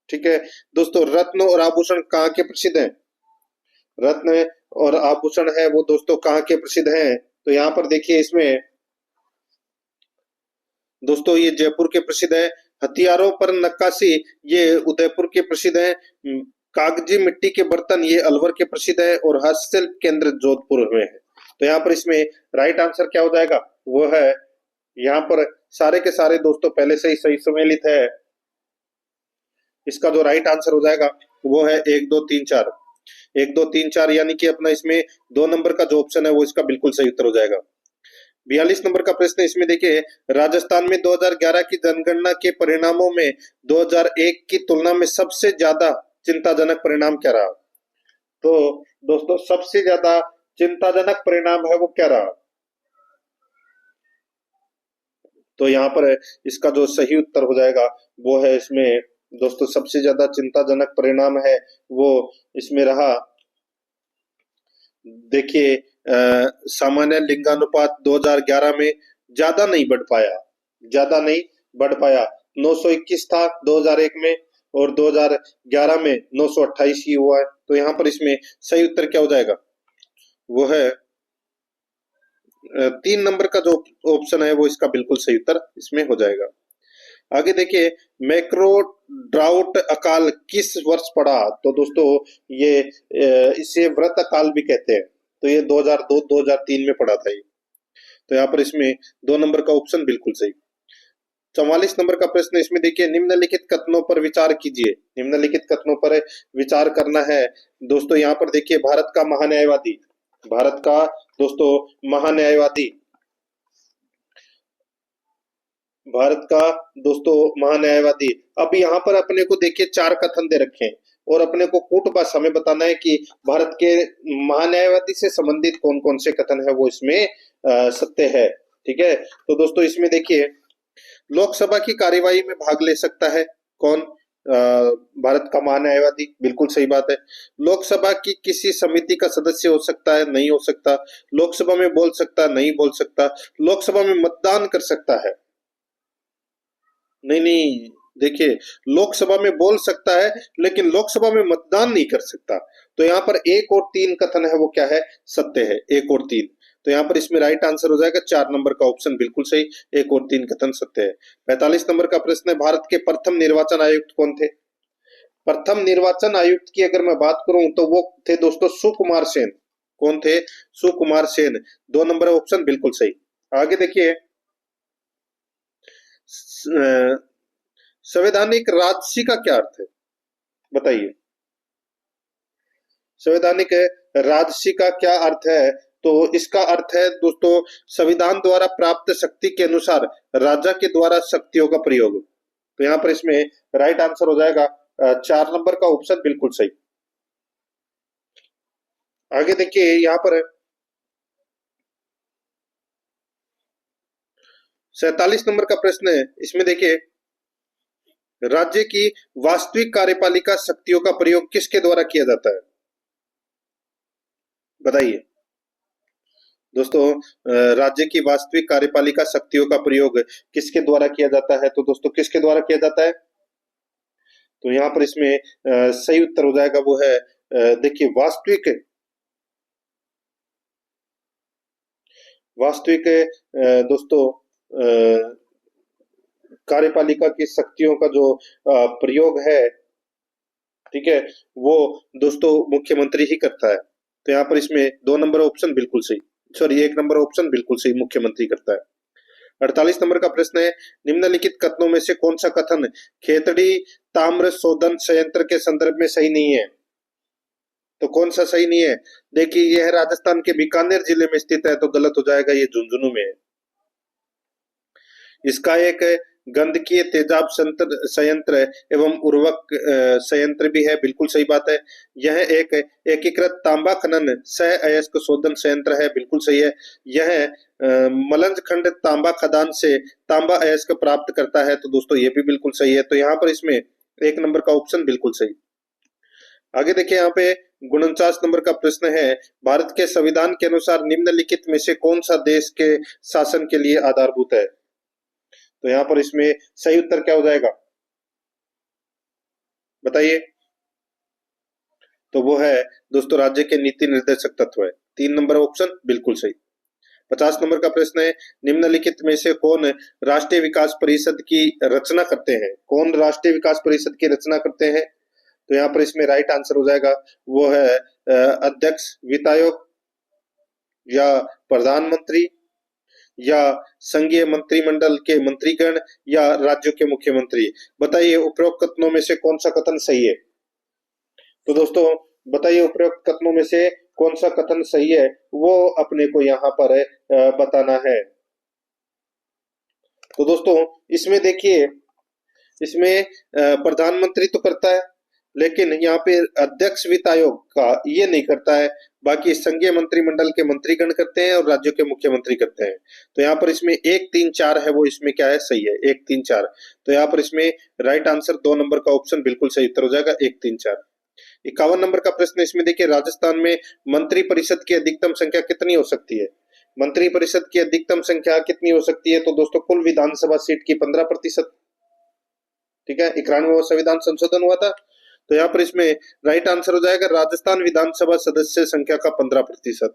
ठीक है दोस्तों, रत्न और आभूषण कहाँ के प्रसिद्ध हैं? रत्न और आभूषण है वो दोस्तों कहाँ के प्रसिद्ध हैं? तो यहाँ पर देखिए इसमें दोस्तों ये जयपुर के प्रसिद्ध है। हथियारों पर नक्काशी ये उदयपुर के प्रसिद्ध है। कागजी मिट्टी के बर्तन ये अलवर के प्रसिद्ध है। और हस्तशिल्प केंद्र जोधपुर में है। तो यहाँ पर इसमें राइट आंसर क्या हो जाएगा? वो है यहाँ पर सारे के सारे दोस्तों पहले से ही सही सम्मिलित है। इसका जो राइट आंसर हो जाएगा वो है 1 2 3 4। 1 2 3 4 यानी कि अपना इसमें 2 नंबर का जो ऑप्शन है वो इसका बिल्कुल सही उत्तर हो जाएगा। 42 नंबर का प्रश्न इसमें देखिए, राजस्थान में 2011 की जनगणना के परिणामों में 2001 की तुलना में सबसे ज्यादा चिंताजनक परिणाम क्या रहा? तो दोस्तों सबसे ज्यादा चिंताजनक परिणाम है वो क्या रहा? तो यहाँ पर इसका जो सही उत्तर हो जाएगा वो है इसमें दोस्तों सबसे ज्यादा चिंताजनक परिणाम है वो इसमें रहा, देखिए सामान्य लिंगानुपात 2011 में ज्यादा नहीं बढ़ पाया। ज्यादा नहीं बढ़ पाया। 921 था 2001 में और 2011 में 928 ही हुआ है। तो यहाँ पर इसमें सही उत्तर क्या हो जाएगा? वो है 3 नंबर का जो ऑप्शन है वो इसका बिल्कुल सही उत्तर इसमें हो जाएगा। आगे देखिए, मैक्रो ड्राउट अकाल किस वर्ष पड़ा? तो दोस्तों ये इसे व्रत अकाल भी कहते हैं। तो ये 2002-2003 में पड़ा था ये। तो यहाँ पर इसमें 2 नंबर का ऑप्शन बिल्कुल सही। 44 नंबर का प्रश्न इसमें देखिए, निम्नलिखित कथनों पर विचार कीजिए। निम्नलिखित कथनों पर विचार करना है दोस्तों। यहाँ पर देखिए, भारत का महान्यायवादी भारत का दोस्तों महान्यायवादी। अब यहाँ पर अपने को देखिए चार कथन दे रखे हैं और अपने को कूट भाषा में बताना है कि भारत के महान्यायवादी से संबंधित कौन कौन से कथन है वो इसमें सत्य है। ठीक है, तो दोस्तों इसमें देखिए लोकसभा की कार्यवाही में भाग ले सकता है कौन? भारत का महान्यायवादी, बिल्कुल सही बात है। लोकसभा की किसी समिति का सदस्य हो सकता है? नहीं हो सकता। लोकसभा में बोल सकता? नहीं बोल सकता। लोकसभा में मतदान कर सकता है? नहीं नहीं, देखिए लोकसभा में बोल सकता है लेकिन लोकसभा में मतदान नहीं कर सकता। तो यहाँ पर एक और तीन कथन है वो क्या है? सत्य है, एक और तीन। तो यहाँ पर इसमें राइट आंसर हो जाएगा 4 नंबर का ऑप्शन बिल्कुल सही, एक और तीन कथन सत्य है। 45 नंबर का प्रश्न है, भारत के प्रथम निर्वाचन आयुक्त कौन थे? प्रथम निर्वाचन आयुक्त की अगर मैं बात करूं तो वो थे दोस्तों सुकुमार सेन। कौन थे? सुकुमार सेन। 2 नंबर ऑप्शन बिल्कुल सही। आगे देखिए संवैधानिक राजसी का क्या अर्थ है? बताइए, संवैधानिक राजसी का क्या अर्थ है? तो इसका अर्थ है दोस्तों संविधान द्वारा प्राप्त शक्ति के अनुसार राजा के द्वारा शक्तियों का प्रयोग। तो यहाँ पर इसमें राइट आंसर हो जाएगा 4 नंबर का ऑप्शन बिल्कुल सही। आगे देखिए यहाँ पर 47 नंबर का प्रश्न है, इसमें देखिए राज्य की वास्तविक कार्यपालिका शक्तियों का प्रयोग किसके द्वारा किया जाता है? बताइए दोस्तों, राज्य की वास्तविक कार्यपालिका शक्तियों का प्रयोग किसके द्वारा किया जाता है? तो दोस्तों किसके द्वारा किया जाता है? तो यहाँ पर इसमें सही उत्तर हो जाएगा वो है देखिए वास्तविक वास्तविक दोस्तों कार्यपालिका की शक्तियों का जो प्रयोग है, ठीक है, वो दोस्तों मुख्यमंत्री ही करता है। तो यहाँ पर इसमें 2 नंबर ऑप्शन बिल्कुल सही, सॉरी 1 नंबर ऑप्शन बिल्कुल सही, मुख्यमंत्री करता है। 48 नंबर का प्रश्न है, निम्नलिखित कथनों में से कौन सा कथन खेतड़ी ताम्र शोधन संयंत्र के संदर्भ में सही नहीं है? तो कौन सा सही नहीं है? देखिए यह राजस्थान के बीकानेर जिले में स्थित है, तो गलत हो जाएगा, ये झुंझुनू में है। इसका एक गंधकीय तेजाब संयंत्र एवं उर्वरक संयंत्र भी है, बिल्कुल सही बात है। यह एक एकीकृत तांबा खनन सह अयस्क शोधन संयंत्र है, बिल्कुल सही है। यह मलंज खंड तांबा खदान से तांबा अयस्क प्राप्त करता है, तो दोस्तों ये भी बिल्कुल सही है। तो यहाँ पर इसमें 1 नंबर का ऑप्शन बिल्कुल सही। आगे देखिए यहाँ पे 49 नंबर का प्रश्न है, भारत के संविधान के अनुसार निम्नलिखित में से कौन सा देश के शासन के लिए आधारभूत है? तो यहाँ पर इसमें सही उत्तर क्या हो जाएगा? बताइए। तो वो है दोस्तों राज्य के नीति निर्देशक तत्व है, 3 नंबर ऑप्शन बिल्कुल सही। 50 नंबर का प्रश्न है, निम्नलिखित में से कौन राष्ट्रीय विकास परिषद की रचना करते हैं? कौन राष्ट्रीय विकास परिषद की रचना करते हैं? तो यहाँ पर इसमें राइट आंसर हो जाएगा वो है अध्यक्ष, वित्त आयोग, या प्रधानमंत्री, या संघीय मंत्रिमंडल के मंत्रीगण, या राज्यों के मुख्यमंत्री। बताइए उपरोक्त कथनों में से कौन सा कथन सही है? तो दोस्तों बताइए उपरोक्त कथनों में से कौन सा कथन सही है, वो अपने को यहाँ पर बताना है। तो दोस्तों इसमें देखिए इसमें प्रधानमंत्री तो करता है लेकिन यहाँ पे अध्यक्ष वित्त आयोग का ये नहीं करता है, बाकी संघीय मंत्रिमंडल के मंत्रीगण करते हैं और राज्यों के मुख्यमंत्री करते हैं। तो यहाँ पर इसमें 1 3 4 है वो इसमें क्या है? सही है, 1 3 4। तो यहाँ पर इसमें राइट आंसर 2 नंबर का ऑप्शन बिल्कुल सही उत्तर हो जाएगा, 1 3 4। 51 नंबर का प्रश्न इसमें देखिए राजस्थान में मंत्री परिषद की अधिकतम संख्या कितनी हो सकती है? मंत्री परिषद की अधिकतम संख्या कितनी हो सकती है? तो दोस्तों कुल विधानसभा सीट की 15%। ठीक है, 91वां संविधान संशोधन हुआ था, तो यहाँ पर इसमें राइट आंसर हो जाएगा राजस्थान विधानसभा सदस्य संख्या का 15%,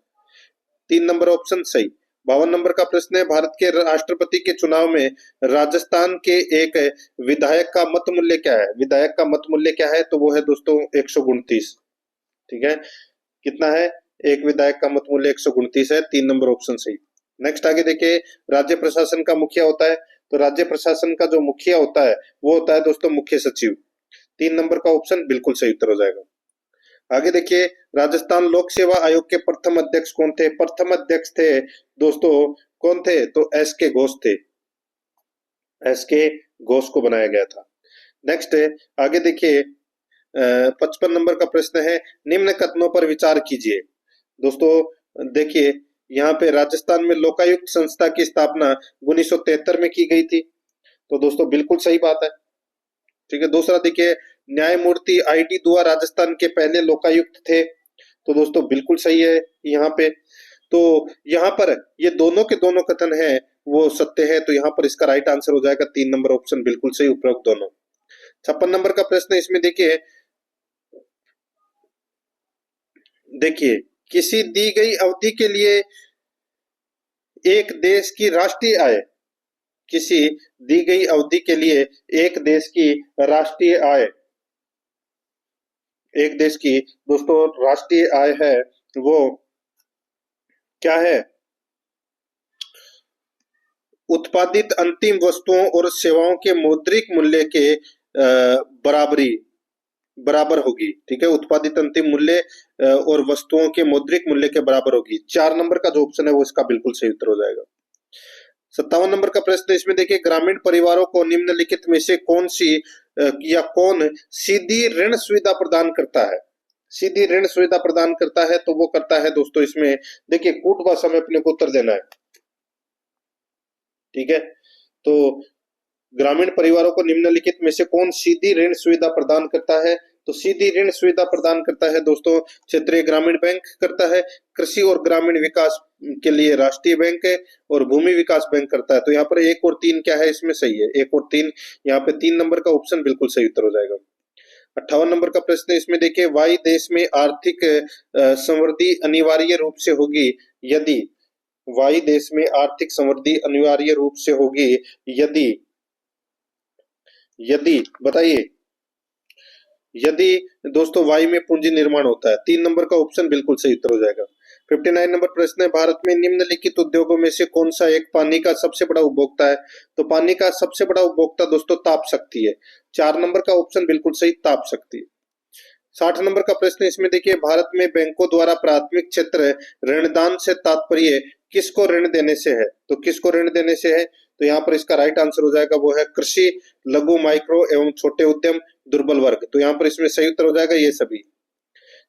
3 नंबर ऑप्शन सही। 52 नंबर का प्रश्न है, भारत के राष्ट्रपति के चुनाव में राजस्थान के एक विधायक का मत मूल्य क्या है? विधायक का मत मूल्य क्या है? तो वो है दोस्तों 129। ठीक है, कितना है? एक विधायक का मत मूल्य 129 है, 3 नंबर ऑप्शन सही। नेक्स्ट आगे देखिए, राज्य प्रशासन का मुखिया होता है, तो राज्य प्रशासन का जो मुखिया होता है वो होता है दोस्तों मुख्य सचिव, 3 नंबर का ऑप्शन बिल्कुल सही उत्तर हो जाएगा। आगे देखिए, राजस्थान लोक सेवा आयोग के प्रथम अध्यक्ष कौन थे? प्रथम अध्यक्ष थे दोस्तों कौन थे? तो एस के घोष थे। एस के घोष को बनाया गया था। नेक्स्ट है, आगे देखिए 55 नंबर का प्रश्न है, निम्न कथनों पर विचार कीजिए। दोस्तों देखिए, यहाँ पे राजस्थान में लोकायुक्त संस्था की स्थापना 1973 में की गई थी, तो दोस्तों बिल्कुल सही बात है। ठीक है, दूसरा देखिए, न्यायमूर्ति आईडी दुआ राजस्थान के पहले लोकायुक्त थे, तो दोस्तों बिल्कुल सही है यहाँ पे। तो यहाँ पर ये दोनों के दोनों कथन है वो सत्य है, तो यहाँ पर इसका राइट आंसर हो जाएगा 3 नंबर ऑप्शन बिल्कुल सही, उपरोक्त दोनों। 56 नंबर का प्रश्न इसमें देखिए किसी दी गई अवधि के लिए एक देश की राष्ट्रीय आय, किसी दी गई अवधि के लिए एक देश की राष्ट्रीय आय, एक देश की दोस्तों राष्ट्रीय आय है वो क्या है? उत्पादित अंतिम वस्तुओं और सेवाओं के मौद्रिक मूल्य के बराबर होगी। ठीक है, उत्पादित अंतिम मूल्य और वस्तुओं के मौद्रिक मूल्य के बराबर होगी। 4 नंबर का जो ऑप्शन है वो इसका बिल्कुल सही उत्तर हो जाएगा। 57 नंबर का प्रश्न इसमें देखिए, ग्रामीण परिवारों को निम्नलिखित में से कौन सी या कौन सीधी ऋण सुविधा प्रदान करता है? सीधी ऋण सुविधा प्रदान करता है तो वो करता है दोस्तों, इसमें देखिए कूट भाषा में अपने को उत्तर देना है। ठीक है, तो ग्रामीण परिवारों को निम्नलिखित में से कौन सीधी ऋण सुविधा प्रदान करता है? तो सीधी ऋण सुविधा प्रदान करता है दोस्तों क्षेत्रीय ग्रामीण बैंक करता है, कृषि और ग्रामीण विकास के लिए राष्ट्रीय बैंक है, और भूमि विकास बैंक करता है। तो यहाँ पर 1 और 3 क्या है इसमें सही है, 1 और 3, यहाँ पे 3 नंबर का ऑप्शन बिल्कुल सही उत्तर हो जाएगा। 58 नंबर का प्रश्न इसमें देखिए, वाई देश में आर्थिक समृद्धि अनिवार्य रूप से होगी यदि, वाई देश में आर्थिक समृद्धि अनिवार्य रूप से होगी यदि, यदि बताइए, यदि दोस्तों वाई में पूंजी निर्माण होता है। 3 नंबर का ऑप्शन बिल्कुल सही उत्तर हो जाएगा। 59 नंबर प्रश्न है, भारत में निम्नलिखित उद्योगों में से कौन सा एक पानी का सबसे बड़ा उपभोक्ता है? तो पानी का सबसे बड़ा उपभोक्ता दोस्तों ताप शक्ति है। 4 नंबर का ऑप्शन बिल्कुल सही, ताप शक्ति। 60 नंबर का प्रश्न इसमें देखिए, भारत में बैंकों द्वारा प्राथमिक क्षेत्र ऋणदान से तात्पर्य किसको ऋण देने से है? तो किसको ऋण देने से है? तो यहाँ पर इसका राइट आंसर हो जाएगा वो है कृषि, लघु, माइक्रो एवं छोटे उद्यम, दुर्बल वर्ग। तो यहाँ पर इसमें सही उत्तर हो जाएगा ये सभी।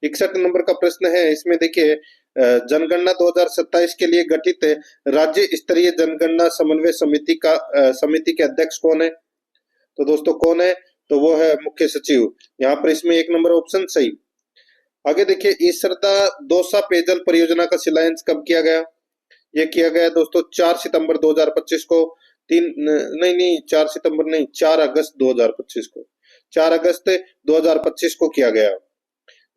61 नंबर का प्रश्न है इसमें देखिए, जनगणना 2027 के लिए गठित राज्य स्तरीय जनगणना समन्वय समिति के अध्यक्ष कौन है? तो दोस्तों कौन है? तो वो है मुख्य सचिव। यहाँ पर इसमें 1 नंबर ऑप्शन सही। आगे देखिए, ईसरदा दौसा पेयजल परियोजना का शिलान्यास कब किया गया? ये किया गया दोस्तों 4 सितंबर 2025 को। 4 सितंबर नहीं, 4 अगस्त 2025 को, 4 अगस्त 2025 को किया गया।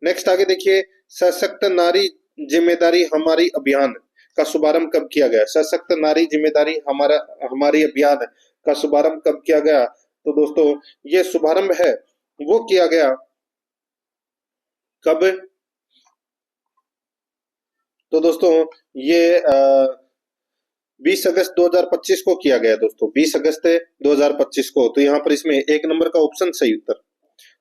नेक्स्ट आगे देखिए, सशक्त नारी जिम्मेदारी हमारी अभियान का शुभारंभ कब किया गया? सशक्त नारी जिम्मेदारी हमारी अभियान का शुभारंभ कब किया गया? तो दोस्तों ये शुभारंभ है वो किया गया कब? तो दोस्तों ये 20 अगस्त 2025 को किया गया दोस्तों, 20 अगस्त 2025 को। तो यहाँ पर इसमें 1 नंबर का ऑप्शन सही उत्तर।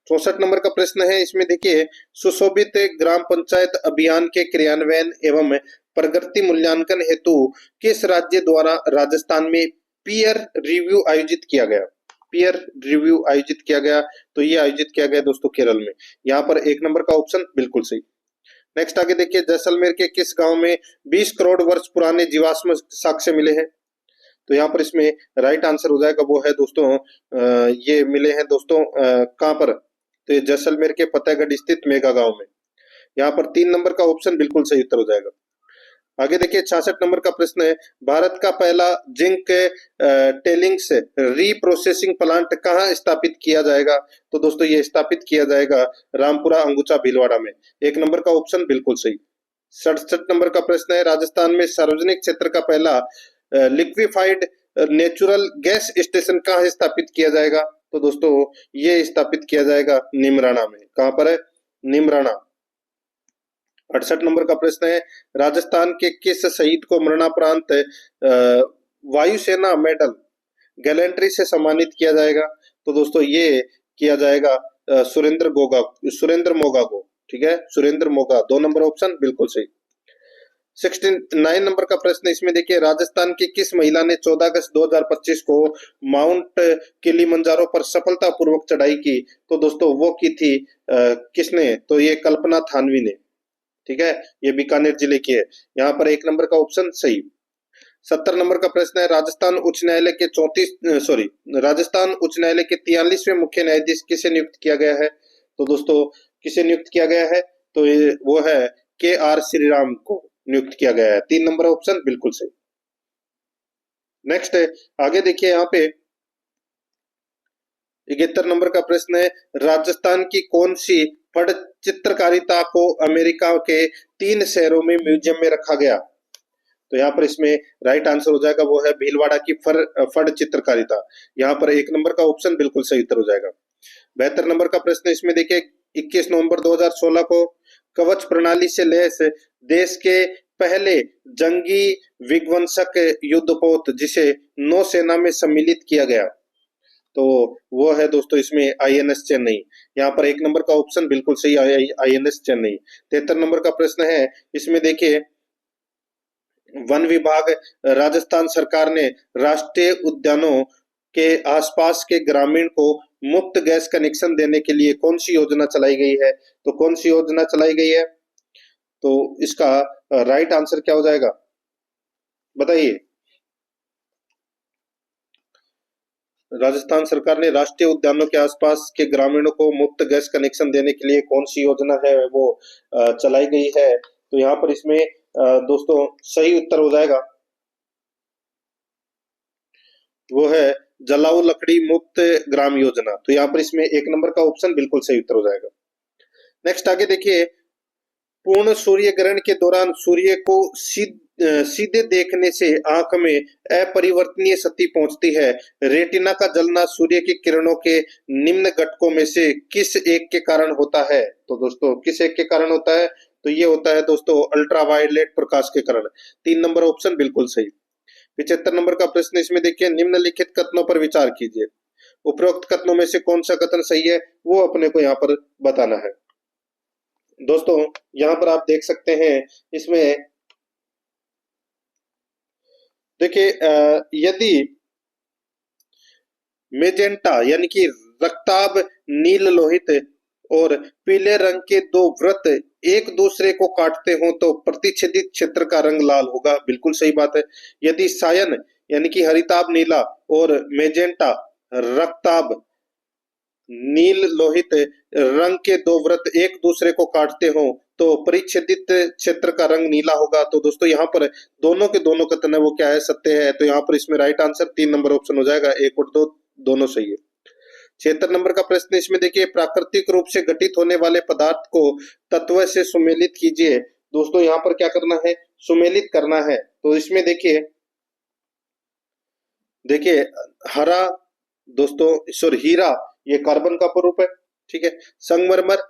64 नंबर का प्रश्न है इसमें देखिए, सुशोभित ग्राम पंचायत अभियान के क्रियान्वयन एवं प्रगति मूल्यांकन हेतु किस राज्य द्वारा राजस्थान में पीयर रिव्यू आयोजित किया गया? पीयर रिव्यू आयोजित किया गया, तो ये आयोजित किया गया दोस्तों केरल में। यहाँ पर 1 नंबर का ऑप्शन बिल्कुल सही। नेक्स्ट आगे देखिए, जैसलमेर के किस गांव में 20 करोड़ वर्ष पुराने जीवाश्म साक्ष्य मिले हैं? तो यहाँ पर इसमें राइट आंसर हो जाएगा वो है दोस्तों ये मिले हैं दोस्तों कहां पर? तो ये जैसलमेर के फतेहगढ़ स्थित मेगा गांव में। यहाँ पर 3 नंबर का ऑप्शन बिल्कुल सही उत्तर हो जाएगा। आगे देखिए 66 नंबर का प्रश्न है, भारत का पहला जिंक टेलिंग्स रीप्रोसेसिंग प्लांट कहाँ स्थापित किया जाएगा? तो दोस्तों ये स्थापित किया जाएगा रामपुरा अंगुचा भीलवाड़ा में। 1 नंबर का ऑप्शन बिल्कुल सही। 67 नंबर का प्रश्न है, राजस्थान में सार्वजनिक क्षेत्र का पहला लिक्विफाइड नेचुरल गैस स्टेशन कहाँ स्थापित किया जाएगा? तो दोस्तों ये स्थापित किया जाएगा निमराना में। कहां पर है? निमराना। 68 नंबर का प्रश्न है, राजस्थान के किस शहीद को मरणोपरांत वायुसेना मेडल गैलेंट्री से सम्मानित किया जाएगा? तो दोस्तों ये किया जाएगा सुरेंद्र मोगा को। ठीक है, सुरेंद्र मोगा। 2 नंबर ऑप्शन बिल्कुल सही। 69 नंबर का प्रश्न इसमें देखिए, राजस्थान की किस महिला ने 14 अगस्त 2025 को माउंट किलिमंजारो पर सफलतापूर्वक चढ़ाई की? तो दोस्तों वो की थी किसने? तो ये कल्पना थानवी ने। ठीक है, ये बीकानेर जिले की है। यहाँ पर 1 नंबर का ऑप्शन सही। 70 नंबर का प्रश्न है, राजस्थान उच्च न्यायालय के 43वें मुख्य न्यायाधीश किसे नियुक्त किया गया है? तो दोस्तों किसे नियुक्त किया गया है? तो ये वो है के आर श्रीराम को नियुक्त किया गया है। 3 नंबर ऑप्शन बिल्कुल सही। नेक्स्ट है, आगे देखिए यहाँ पे 71 नंबर का प्रश्न है, राजस्थान की कौन सी फड़ चित्रकारिता को अमेरिका के 3 शहरों में म्यूजियम में रखा गया? तो यहाँ पर इसमें राइट आंसर हो जाएगा वो है भीलवाड़ा की फड़ चित्रकारिता। यहाँ पर 1 नंबर का ऑप्शन बिल्कुल सही उत्तर हो जाएगा। 72 नंबर का प्रश्न इसमें देखिए, 21 नवंबर 2016 को कवच प्रणाली से लैस देश के पहले जंगी विध्वंसक युद्धपोत जिसे नौसेना में सम्मिलित किया गया, तो वो है दोस्तों इसमें आईएनएस चेन्नई। यहाँ पर 1 नंबर का ऑप्शन बिल्कुल सही, आईएनएस चेन्नई। 73 नंबर का प्रश्न है इसमें देखिए, वन विभाग राजस्थान सरकार ने राष्ट्रीय उद्यानों के आसपास के ग्रामीण को मुफ्त गैस कनेक्शन देने के लिए कौन सी योजना चलाई गई है? तो कौन सी योजना चलाई गई है? तो इसका राइट आंसर क्या हो जाएगा, बताइए। राजस्थान सरकार ने राष्ट्रीय उद्यानों के आसपास के ग्रामीणों को मुफ्त गैस कनेक्शन देने के लिए कौन सी योजना है वो चलाई गई है? तो यहाँ पर इसमें दोस्तों सही उत्तर हो जाएगा वो है जलाऊ लकड़ी मुक्त ग्राम योजना। तो यहाँ पर इसमें 1 नंबर का ऑप्शन बिल्कुल सही उत्तर हो जाएगा। नेक्स्ट आगे देखिए, पूर्ण सूर्य ग्रहण के दौरान सूर्य को सीधे देखने से आंख में अपरिवर्तनीय क्षति पहुंचती है। रेटिना का जलना सूर्य की किरणों के निम्न घटकों में से किस एक के कारण होता है? तो दोस्तों किस एक के कारण होता है? तो ये होता है दोस्तों अल्ट्रावायलेट प्रकाश के कारण। 3 नंबर ऑप्शन बिल्कुल सही। 75 नंबर का प्रश्न इसमें देखिए, निम्नलिखित कथनों पर विचार कीजिए। उपरोक्त कथनों में से कौन सा कथन सही है वो अपने को यहाँ पर बताना है। दोस्तों यहाँ पर आप देख सकते हैं इसमें देखिए, यदि मेजेंटा यानी कि रक्ताभ नील लोहित और पीले रंग के दो वृत्त एक दूसरे को काटते हो तो प्रतिच्छेदित क्षेत्र का रंग लाल होगा, बिल्कुल सही बात है। यदि सायन यानी कि हरिताभ नीला और मेजेंटा रक्ताभ नील लोहित रंग के दो वृत्त एक दूसरे को काटते हो तो परिच्छेदित क्षेत्र का रंग नीला होगा। तो दोस्तों यहाँ पर दोनों के दोनों कथन है वो क्या है, सत्य है। तो यहाँ पर इसमें राइट आंसर 3 नंबर ऑप्शन हो जाएगा, 1 और 2 दोनों सही है। 76 नंबर का प्रश्न इसमें देखिए, प्राकृतिक रूप से घटित होने वाले पदार्थ को तत्व से सुमेलित कीजिए। दोस्तों यहाँ पर क्या करना है, सुमेलित करना है। तो इसमें देखिए हरा दोस्तों सॉरी हीरा ये कार्बन का स्वरूप है, ठीक है। संगमरमर,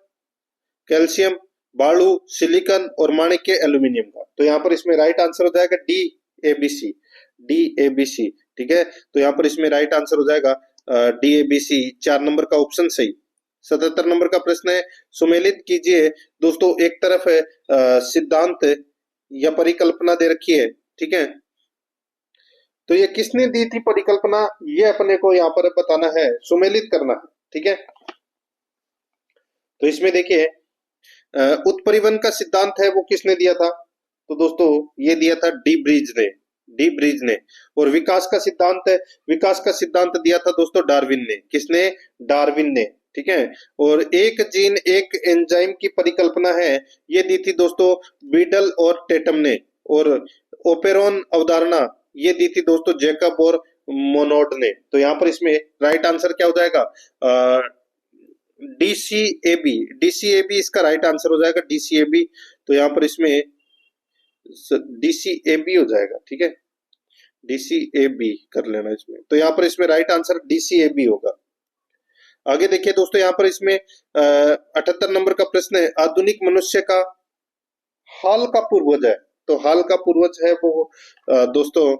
कैल्शियम, बालू, सिलिकॉन और माणिक्य एल्यूमिनियम का। तो यहाँ पर इसमें राइट आंसर हो जाएगा D A B C, D A B C, ठीक है। तो यहाँ पर इसमें राइट आंसर हो जाएगा D A B C, 4 number का ऑप्शन सही। 77 नंबर का प्रश्न है, सुमेलित कीजिए। दोस्तों एक तरफ है सिद्धांत या परिकल्पना दे रखी है, ठीक है। तो ये किसने दी थी परिकल्पना, ये अपने को यहाँ पर बताना है, सुमेलित करना है, ठीक है। तो इसमें देखिए उत्परिवन का सिद्धांत है वो किसने दिया था? तो दोस्तों ये दिया था डी ब्रीज ने, डी ब्रीज ने। और विकास का सिद्धांत है, विकास का सिद्धांत दिया था दोस्तों डार्विन ने। किसने? डार्विन ने, ठीक है। और एक जीन एक एंजाइम की परिकल्पना है ये दी थी दोस्तों बीडल और टेटम ने। और ओपेरॉन अवधारणा ये दी थी दोस्तों जैकब और मोनोड ने। तो यहाँ पर इसमें राइट आंसर क्या हो जाएगा, डीसीएबी, डीसीएबी इसका राइट आंसर हो जाएगा, डीसीएबी। तो यहाँ पर इसमें डीसीएबी हो जाएगा, ठीक है, डीसीएबी कर लेना इसमें। तो यहाँ पर इसमें राइट आंसर डीसीएबी होगा। आगे देखिए दोस्तों यहाँ पर इसमें 78 नंबर का प्रश्न है, आधुनिक मनुष्य का हाल का पूर्वज है। तो हाल का पूर्वज है वो दोस्तों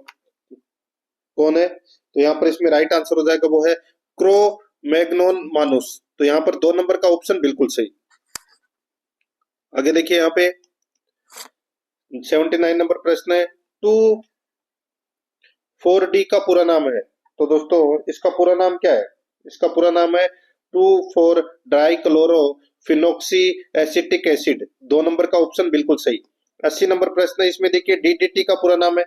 कौन है? तो यहाँ पर इसमें राइट आंसर हो जाएगा वो है क्रो मैग्नोन मानुस। तो यहाँ पर 2 नंबर का ऑप्शन बिल्कुल सही। आगे देखिए यहाँ पे 79 नंबर प्रश्न है, टू 4D का पूरा नाम है। तो दोस्तों इसका पूरा नाम क्या है? इसका पूरा नाम है 2,4 die chloro phenoxy acetic acid. 2 number का ऑप्शन बिल्कुल सही। 80 नंबर प्रश्न है, इसमें देखिए डीडीटी का पूरा नाम है।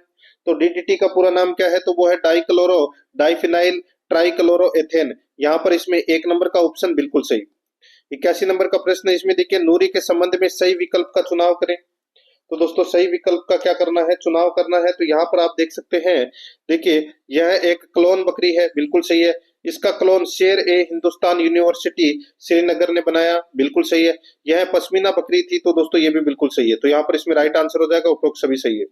तो डीडीटी का पूरा नाम क्या है? तो वो है die chloro diphenyl trichloro ethane. यहाँ पर इसमें 1 नंबर का ऑप्शन बिल्कुल सही। 81 नंबर का प्रश्न है, इसमें देखिए नूरी के संबंध में सही विकल्प का चुनाव करें। तो दोस्तों सही विकल्प का क्या करना है, चुनाव करना है। तो यहाँ पर आप देख सकते हैं, देखिए यह एक क्लोन बकरी है, बिल्कुल सही है। इसका क्लोन शेर ए हिंदुस्तान यूनिवर्सिटी श्रीनगर ने बनाया, बिल्कुल सही है। यह पश्मीना बकरी थी, तो दोस्तों ये भी बिल्कुल सही है। तो यहाँ पर इसमें राइट आंसर हो जाएगा, उपरोक्त सभी सही है।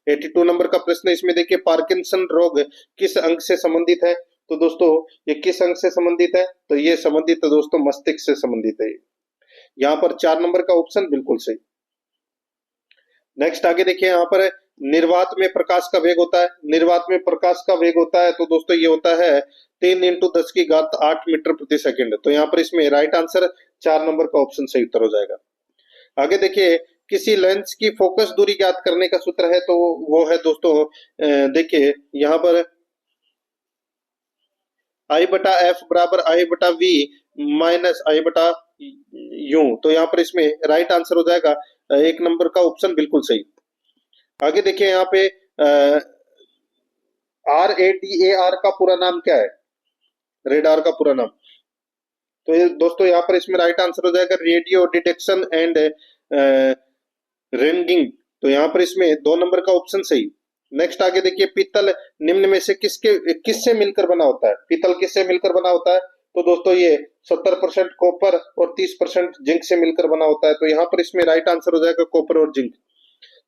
82 नंबर का प्रश्न है, इसमें देखिए पार्किंसन रोग किस अंग से संबंधित है? तो दोस्तों ये किस अंग से संबंधित है? तो ये संबंधित है दोस्तों मस्तिष्क से संबंधित है। यहाँ पर 4 नंबर का ऑप्शन बिल्कुल सही। नेक्स्ट आगे देखिए, यहाँ पर निर्वात में प्रकाश का वेग होता है। निर्वात में प्रकाश का वेग होता है, तो दोस्तों ये होता है 3 × 10⁸ मीटर प्रति सेकंड। तो यहाँ पर इसमें राइट आंसर 4 नंबर का ऑप्शन सही उत्तर हो जाएगा। आगे देखिए, किसी लेंस की फोकस दूरी ज्ञात करने का सूत्र है, तो वो है दोस्तों देखिए यहाँ पर I/F बराबर I/V माइनस I/U। तो यहाँ पर इसमें राइट आंसर हो जाएगा 1 नंबर का ऑप्शन बिल्कुल सही। आगे देखिए यहाँ पे RADAR का पूरा नाम क्या है? रेडार का पूरा नाम। तो ये दोस्तों यहाँ पर इसमें राइट आंसर हो जाएगा रेडियो डिटेक्शन एंड रिंगिंग। तो यहाँ पर इसमें 2 नंबर का ऑप्शन सही। नेक्स्ट आगे देखिए, पीतल निम्न में से किससे मिलकर बना होता है? पीतल किससे मिलकर बना होता है? तो दोस्तों ये 70% कॉपर और 30% जिंक से मिलकर बना होता है। तो यहाँ पर इसमें राइट आंसर हो जाएगा कॉपर और जिंक।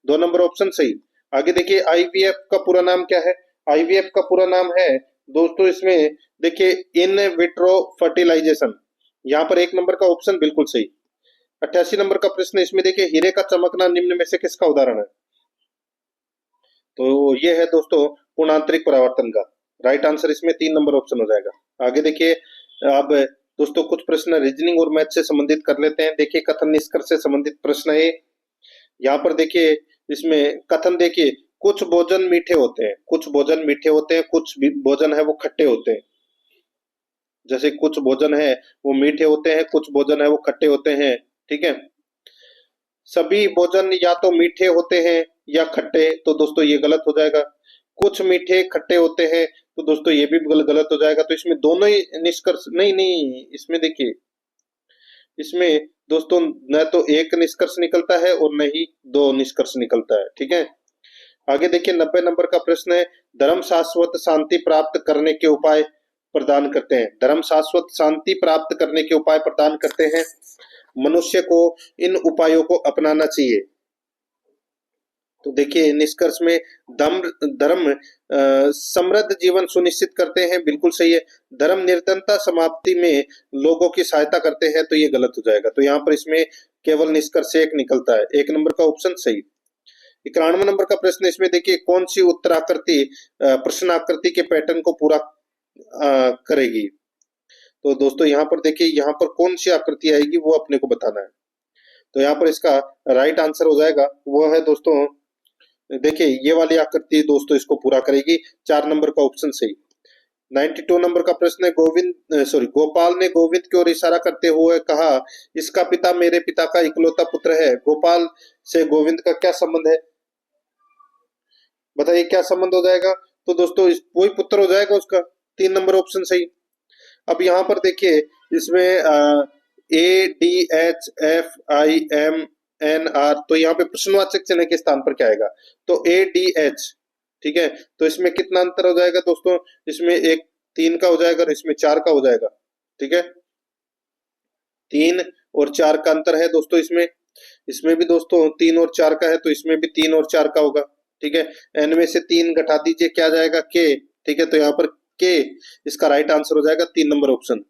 2 नंबर ऑप्शन सही। आगे देखिए, आईवीएफ का पूरा नाम क्या है? आईवीएफ का पूरा नाम है दोस्तों इसमें देखिए इन विट्रो फर्टिलाइजेशन। यहाँ पर 1 नंबर का ऑप्शन बिल्कुल सही। 88 नंबर का प्रश्न, इसमें देखिए हीरे का चमकना निम्न में से किसका उदाहरण है? तो ये है दोस्तों पूर्णांतरिक परावर्तन का। राइट आंसर इसमें 3 नंबर ऑप्शन हो जाएगा। आगे देखिए, अब दोस्तों कुछ प्रश्न रीजनिंग और मैथ से संबंधित कर लेते हैं। देखिए कथन निष्कर्ष से संबंधित प्रश्न है। यहाँ पर देखिए इसमें कथन देखिए, कुछ भोजन मीठे होते हैं, कुछ भोजन मीठे होते हैं, कुछ भोजन है वो खट्टे होते हैं। जैसे कुछ भोजन है वो मीठे होते हैं, कुछ भोजन है वो खट्टे होते हैं, ठीक है। सभी भोजन या तो मीठे होते हैं या खट्टे, तो दोस्तों ये गलत हो जाएगा। कुछ मीठे खट्टे होते हैं, तो दोस्तों ये भी गलत हो जाएगा। तो इसमें दोनों ही निष्कर्ष नहीं, इसमें देखिए इसमें दोस्तों न तो एक निष्कर्ष निकलता है और न ही 2 निष्कर्ष निकलता है, ठीक है। आगे देखिए 90 नंबर का प्रश्न है, धर्म शाश्वत शांति प्राप्त करने के उपाय प्रदान करते हैं। धर्म शाश्वत शांति प्राप्त करने के उपाय प्रदान करते हैं। मनुष्य को इन उपायों को अपनाना चाहिए। तो देखिए निष्कर्ष में धर्म समृद्ध जीवन सुनिश्चित करते हैं, बिल्कुल सही है। धर्म निर्धनता समाप्ति में लोगों की सहायता करते हैं, तो ये गलत हो जाएगा। तो यहाँ पर इसमें केवल निष्कर्ष 1 निकलता है, 1 नंबर का ऑप्शन सही। 91 नंबर का प्रश्न, इसमें देखिए कौन सी उत्तराकृति प्रश्न आकृति के पैटर्न को पूरा करेगी? तो दोस्तों यहाँ पर देखिए, यहाँ पर कौन सी आकृति आएगी वो अपने को बताना है। तो यहाँ पर इसका राइट आंसर हो जाएगा, वो है दोस्तों देखिए ये वाली आकृति दोस्तों इसको पूरा करेगी, 4 नंबर का ऑप्शन सही। 92 नंबर का प्रश्न है, गोपाल ने गोविंद की ओर इशारा करते हुए कहा, इसका पिता मेरे पिता का इकलौता पुत्र है। गोपाल से गोविंद का क्या संबंध है? बताइए क्या संबंध हो जाएगा? तो दोस्तों वही पुत्र हो जाएगा उसका, 3 नंबर ऑप्शन सही। अब यहाँ पर देखिए इसमें ADHFIMNR, तो यहाँ पे प्रश्नवाचक चिन्ह के स्थान पर क्या आएगा? तो ADH, ठीक है। तो इसमें कितना अंतर हो जाएगा दोस्तों? इसमें एक 3 का हो जाएगा और इसमें 4 का हो जाएगा, ठीक है। 3 और 4 का अंतर है दोस्तों इसमें भी दोस्तों 3 और 4 का है, तो इसमें भी 3 और 4 का होगा, ठीक है। n में से 3 घटा दीजिए, क्या जाएगा? K, ठीक है। तो यहाँ पर K इसका राइट आंसर हो जाएगा, 3 नंबर ऑप्शन।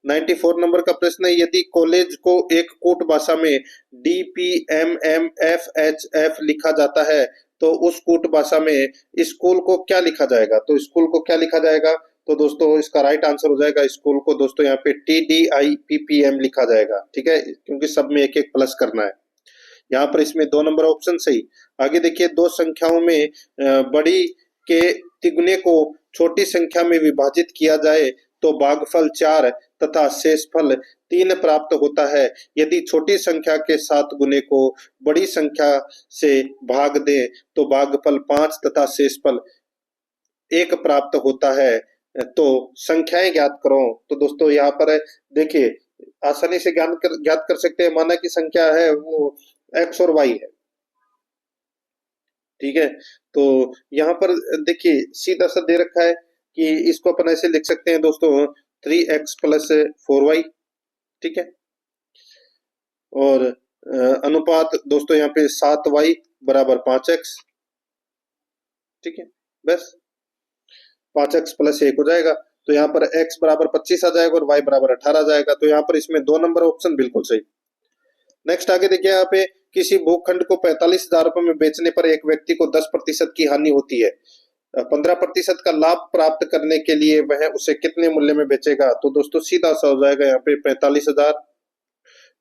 94 नंबर का प्रश्न है, यदि कॉलेज को एक कूट भाषा में DPMMFHF लिखा जाता है, तो उस कूट भाषा में स्कूल को क्या लिखा जाएगा? तो स्कूल को क्या लिखा जाएगा? तो दोस्तों इसका राइट आंसर हो जाएगा, स्कूल को दोस्तों यहाँ पे TDIPPM लिखा जाएगा, ठीक है, क्योंकि सब में एक एक प्लस करना है। यहाँ पर इसमें 2 नंबर ऑप्शन सही। आगे देखिए, दो संख्याओं में बड़ी के तिगुने को छोटी संख्या में विभाजित किया जाए तो भागफल 4 तथा शेषफल 3 प्राप्त होता है। यदि छोटी संख्या के 7 गुने को बड़ी संख्या से भाग दें तो भागफल 5 तथा शेषफल 1 प्राप्त होता है। तो संख्याएं ज्ञात करो। तो दोस्तों यहाँ पर देखिए, आसानी से ज्ञात कर सकते हैं। माना की संख्या है वो x और y है, ठीक है। तो यहाँ पर देखिए सीधा सा दे रखा है कि इसको अपन ऐसे लिख सकते हैं दोस्तों, 3x प्लस 4y, ठीक है। और अनुपात दोस्तों यहाँ पे 7y बराबर 5x, ठीक है। बस 5x प्लस 1 हो जाएगा। तो यहाँ पर x बराबर 25 आ जाएगा और y बराबर 18 आ जाएगा। तो यहाँ पर इसमें 2 नंबर ऑप्शन बिल्कुल सही। नेक्स्ट आगे देखिए, यहाँ पे किसी भूखंड को 45,000 रुपए में बेचने पर एक व्यक्ति को 10% की हानि होती है। 15% का लाभ प्राप्त करने के लिए वह उसे कितने मूल्य में बेचेगा? तो दोस्तों सीधा सा हो जाएगा, यहाँ पे 45,000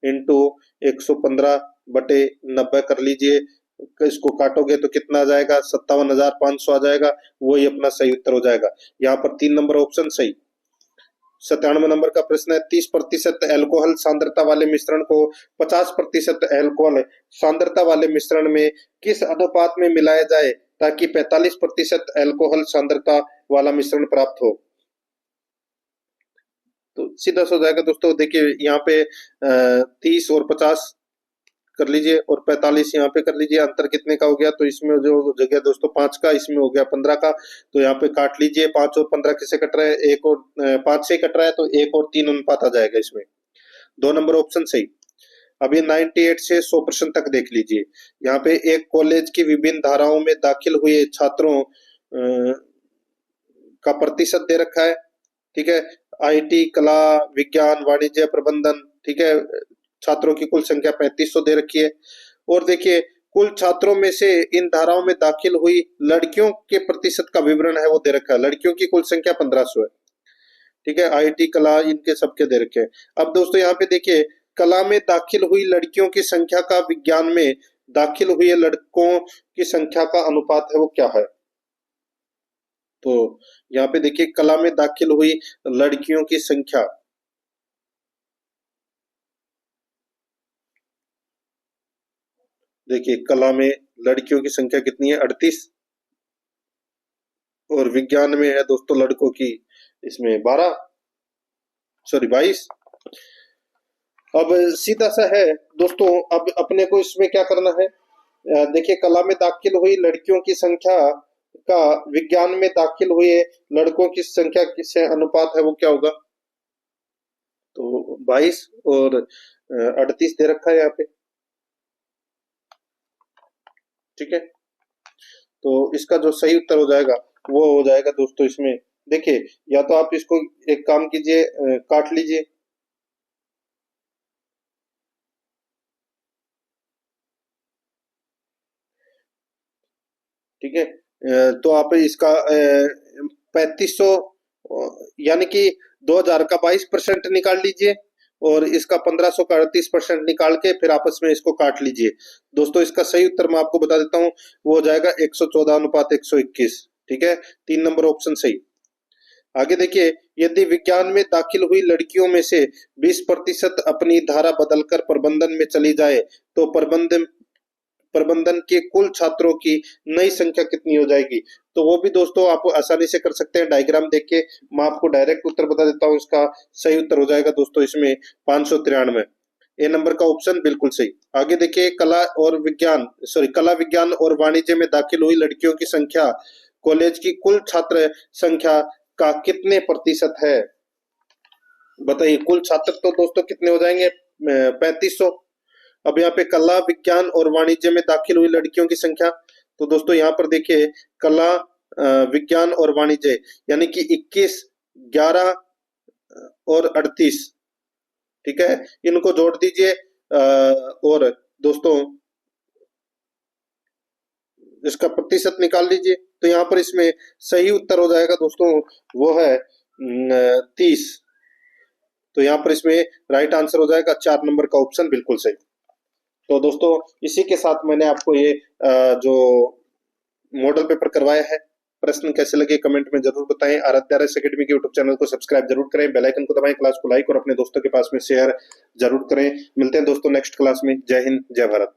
इंटू 115/90 कर लीजिए। इसको काटोगे तो कितना आ जाएगा? 57,500 आ जाएगा। वही अपना सही उत्तर हो जाएगा। यहाँ पर 3 नंबर ऑप्शन सही। 97 नंबर का प्रश्न है, 30% एल्कोहल सांद्रता वाले मिश्रण को 50% एल्कोहल सांद्रता वाले मिश्रण में किस अनुपात में मिलाया जाए ताकि 45% एल्कोहल सांद्रता वाला मिश्रण प्राप्त हो? तो सीधा सा हो जाएगा दोस्तों। देखिए यहाँ पे 30 और 50 कर लीजिए और 45 यहाँ पे कर लीजिए। अंतर कितने का हो गया? तो इसमें जो जगह दोस्तों 5 का, इसमें हो गया 15 का। तो यहाँ पे काट लीजिए। 5 और 15 किसे कट रहा है? 1 और 5 से कट रहा है, तो 1 और 3 अनुपात आ जाएगा इसमें। 2 नंबर ऑप्शन सही। अब ये 98 से 100% तक देख लीजिए। यहाँ पे एक कॉलेज की विभिन्न धाराओं में दाखिल हुए छात्रों का प्रतिशत दे रखा है, ठीक है। आईटी, कला, विज्ञान, वाणिज्य, प्रबंधन, ठीक है। छात्रों की कुल संख्या 3500 दे रखी है। और देखिए, कुल छात्रों में से इन धाराओं में दाखिल हुई लड़कियों के प्रतिशत का विवरण है वो दे रखा है। लड़कियों की कुल संख्या 1500 है, ठीक है। आईटी, कला, इनके सबके दे रखे हैं। अब दोस्तों यहाँ पे देखिए, कला में दाखिल हुई लड़कियों की संख्या का विज्ञान में दाखिल हुए लड़कों की संख्या का अनुपात है वो क्या है? तो यहाँ पे देखिए, कला में दाखिल हुई लड़कियों की संख्या, देखिए कला में लड़कियों की संख्या कितनी है? 38। और विज्ञान में है दोस्तों लड़कों की इसमें 22। अब सीधा सा है दोस्तों, अब अपने को इसमें क्या करना है? देखिए, कला में दाखिल हुई लड़कियों की संख्या का विज्ञान में दाखिल हुए लड़कों की संख्या किससे अनुपात है वो क्या होगा? तो 22 और 38 दे रखा है यहाँ पे, ठीक है। तो इसका जो सही उत्तर हो जाएगा वो हो जाएगा दोस्तों इसमें। देखिए, या तो आप इसको एक काम कीजिए, काट लीजिए, ठीक है। तो आप इसका 3500 यानी कि 2000 का 22% निकाल लीजिए और इसका 1500 का 38% निकाल के फिर आपस में इसको काट लीजिए। दोस्तों इसका सही उत्तर मैं आपको बता देता हूँ, वो हो जाएगा 114:121, ठीक है। 3 नंबर ऑप्शन सही। आगे देखिए, यदि विज्ञान में दाखिल हुई लड़कियों में से 20% अपनी धारा बदलकर प्रबंधन में चली जाए तो प्रबंधन प्रबंधन के कुल छात्रों की नई संख्या कितनी हो जाएगी? तो वो भी दोस्तों आप आसानी से कर सकते हैं, डायग्राम देख के। मैं आपको डायरेक्ट उत्तर बता देता हूँ। इसका सही उत्तर हो जाएगा दोस्तों इसमें 593। ए नंबर का ऑप्शन बिल्कुल सही। आगे देखिए, कला, विज्ञान और वाणिज्य में दाखिल हुई लड़कियों की संख्या कॉलेज की कुल छात्र संख्या का कितने प्रतिशत है? बताइए, कुल छात्र तो दोस्तों कितने हो जाएंगे? 3500। अब यहाँ पे कला, विज्ञान और वाणिज्य में दाखिल हुई लड़कियों की संख्या, तो दोस्तों यहाँ पर देखिए, कला, विज्ञान और वाणिज्य यानी कि 21, 11 और 38, ठीक है। इनको जोड़ दीजिए और दोस्तों इसका प्रतिशत निकाल लीजिए। तो यहाँ पर इसमें सही उत्तर हो जाएगा दोस्तों, वो है 30। तो यहाँ पर इसमें राइट आंसर हो जाएगा 4 नंबर का ऑप्शन बिल्कुल सही। तो दोस्तों इसी के साथ मैंने आपको ये जो मॉडल पेपर करवाया है, प्रश्न कैसे लगे कमेंट में जरूर बताएं। आराध्या RS एकेडमी के यूट्यूब चैनल को सब्सक्राइब जरूर करें, बेल आइकन को दबाएं, क्लास को लाइक और अपने दोस्तों के पास में शेयर जरूर करें। मिलते हैं दोस्तों नेक्स्ट क्लास में। जय हिंद, जय भारत।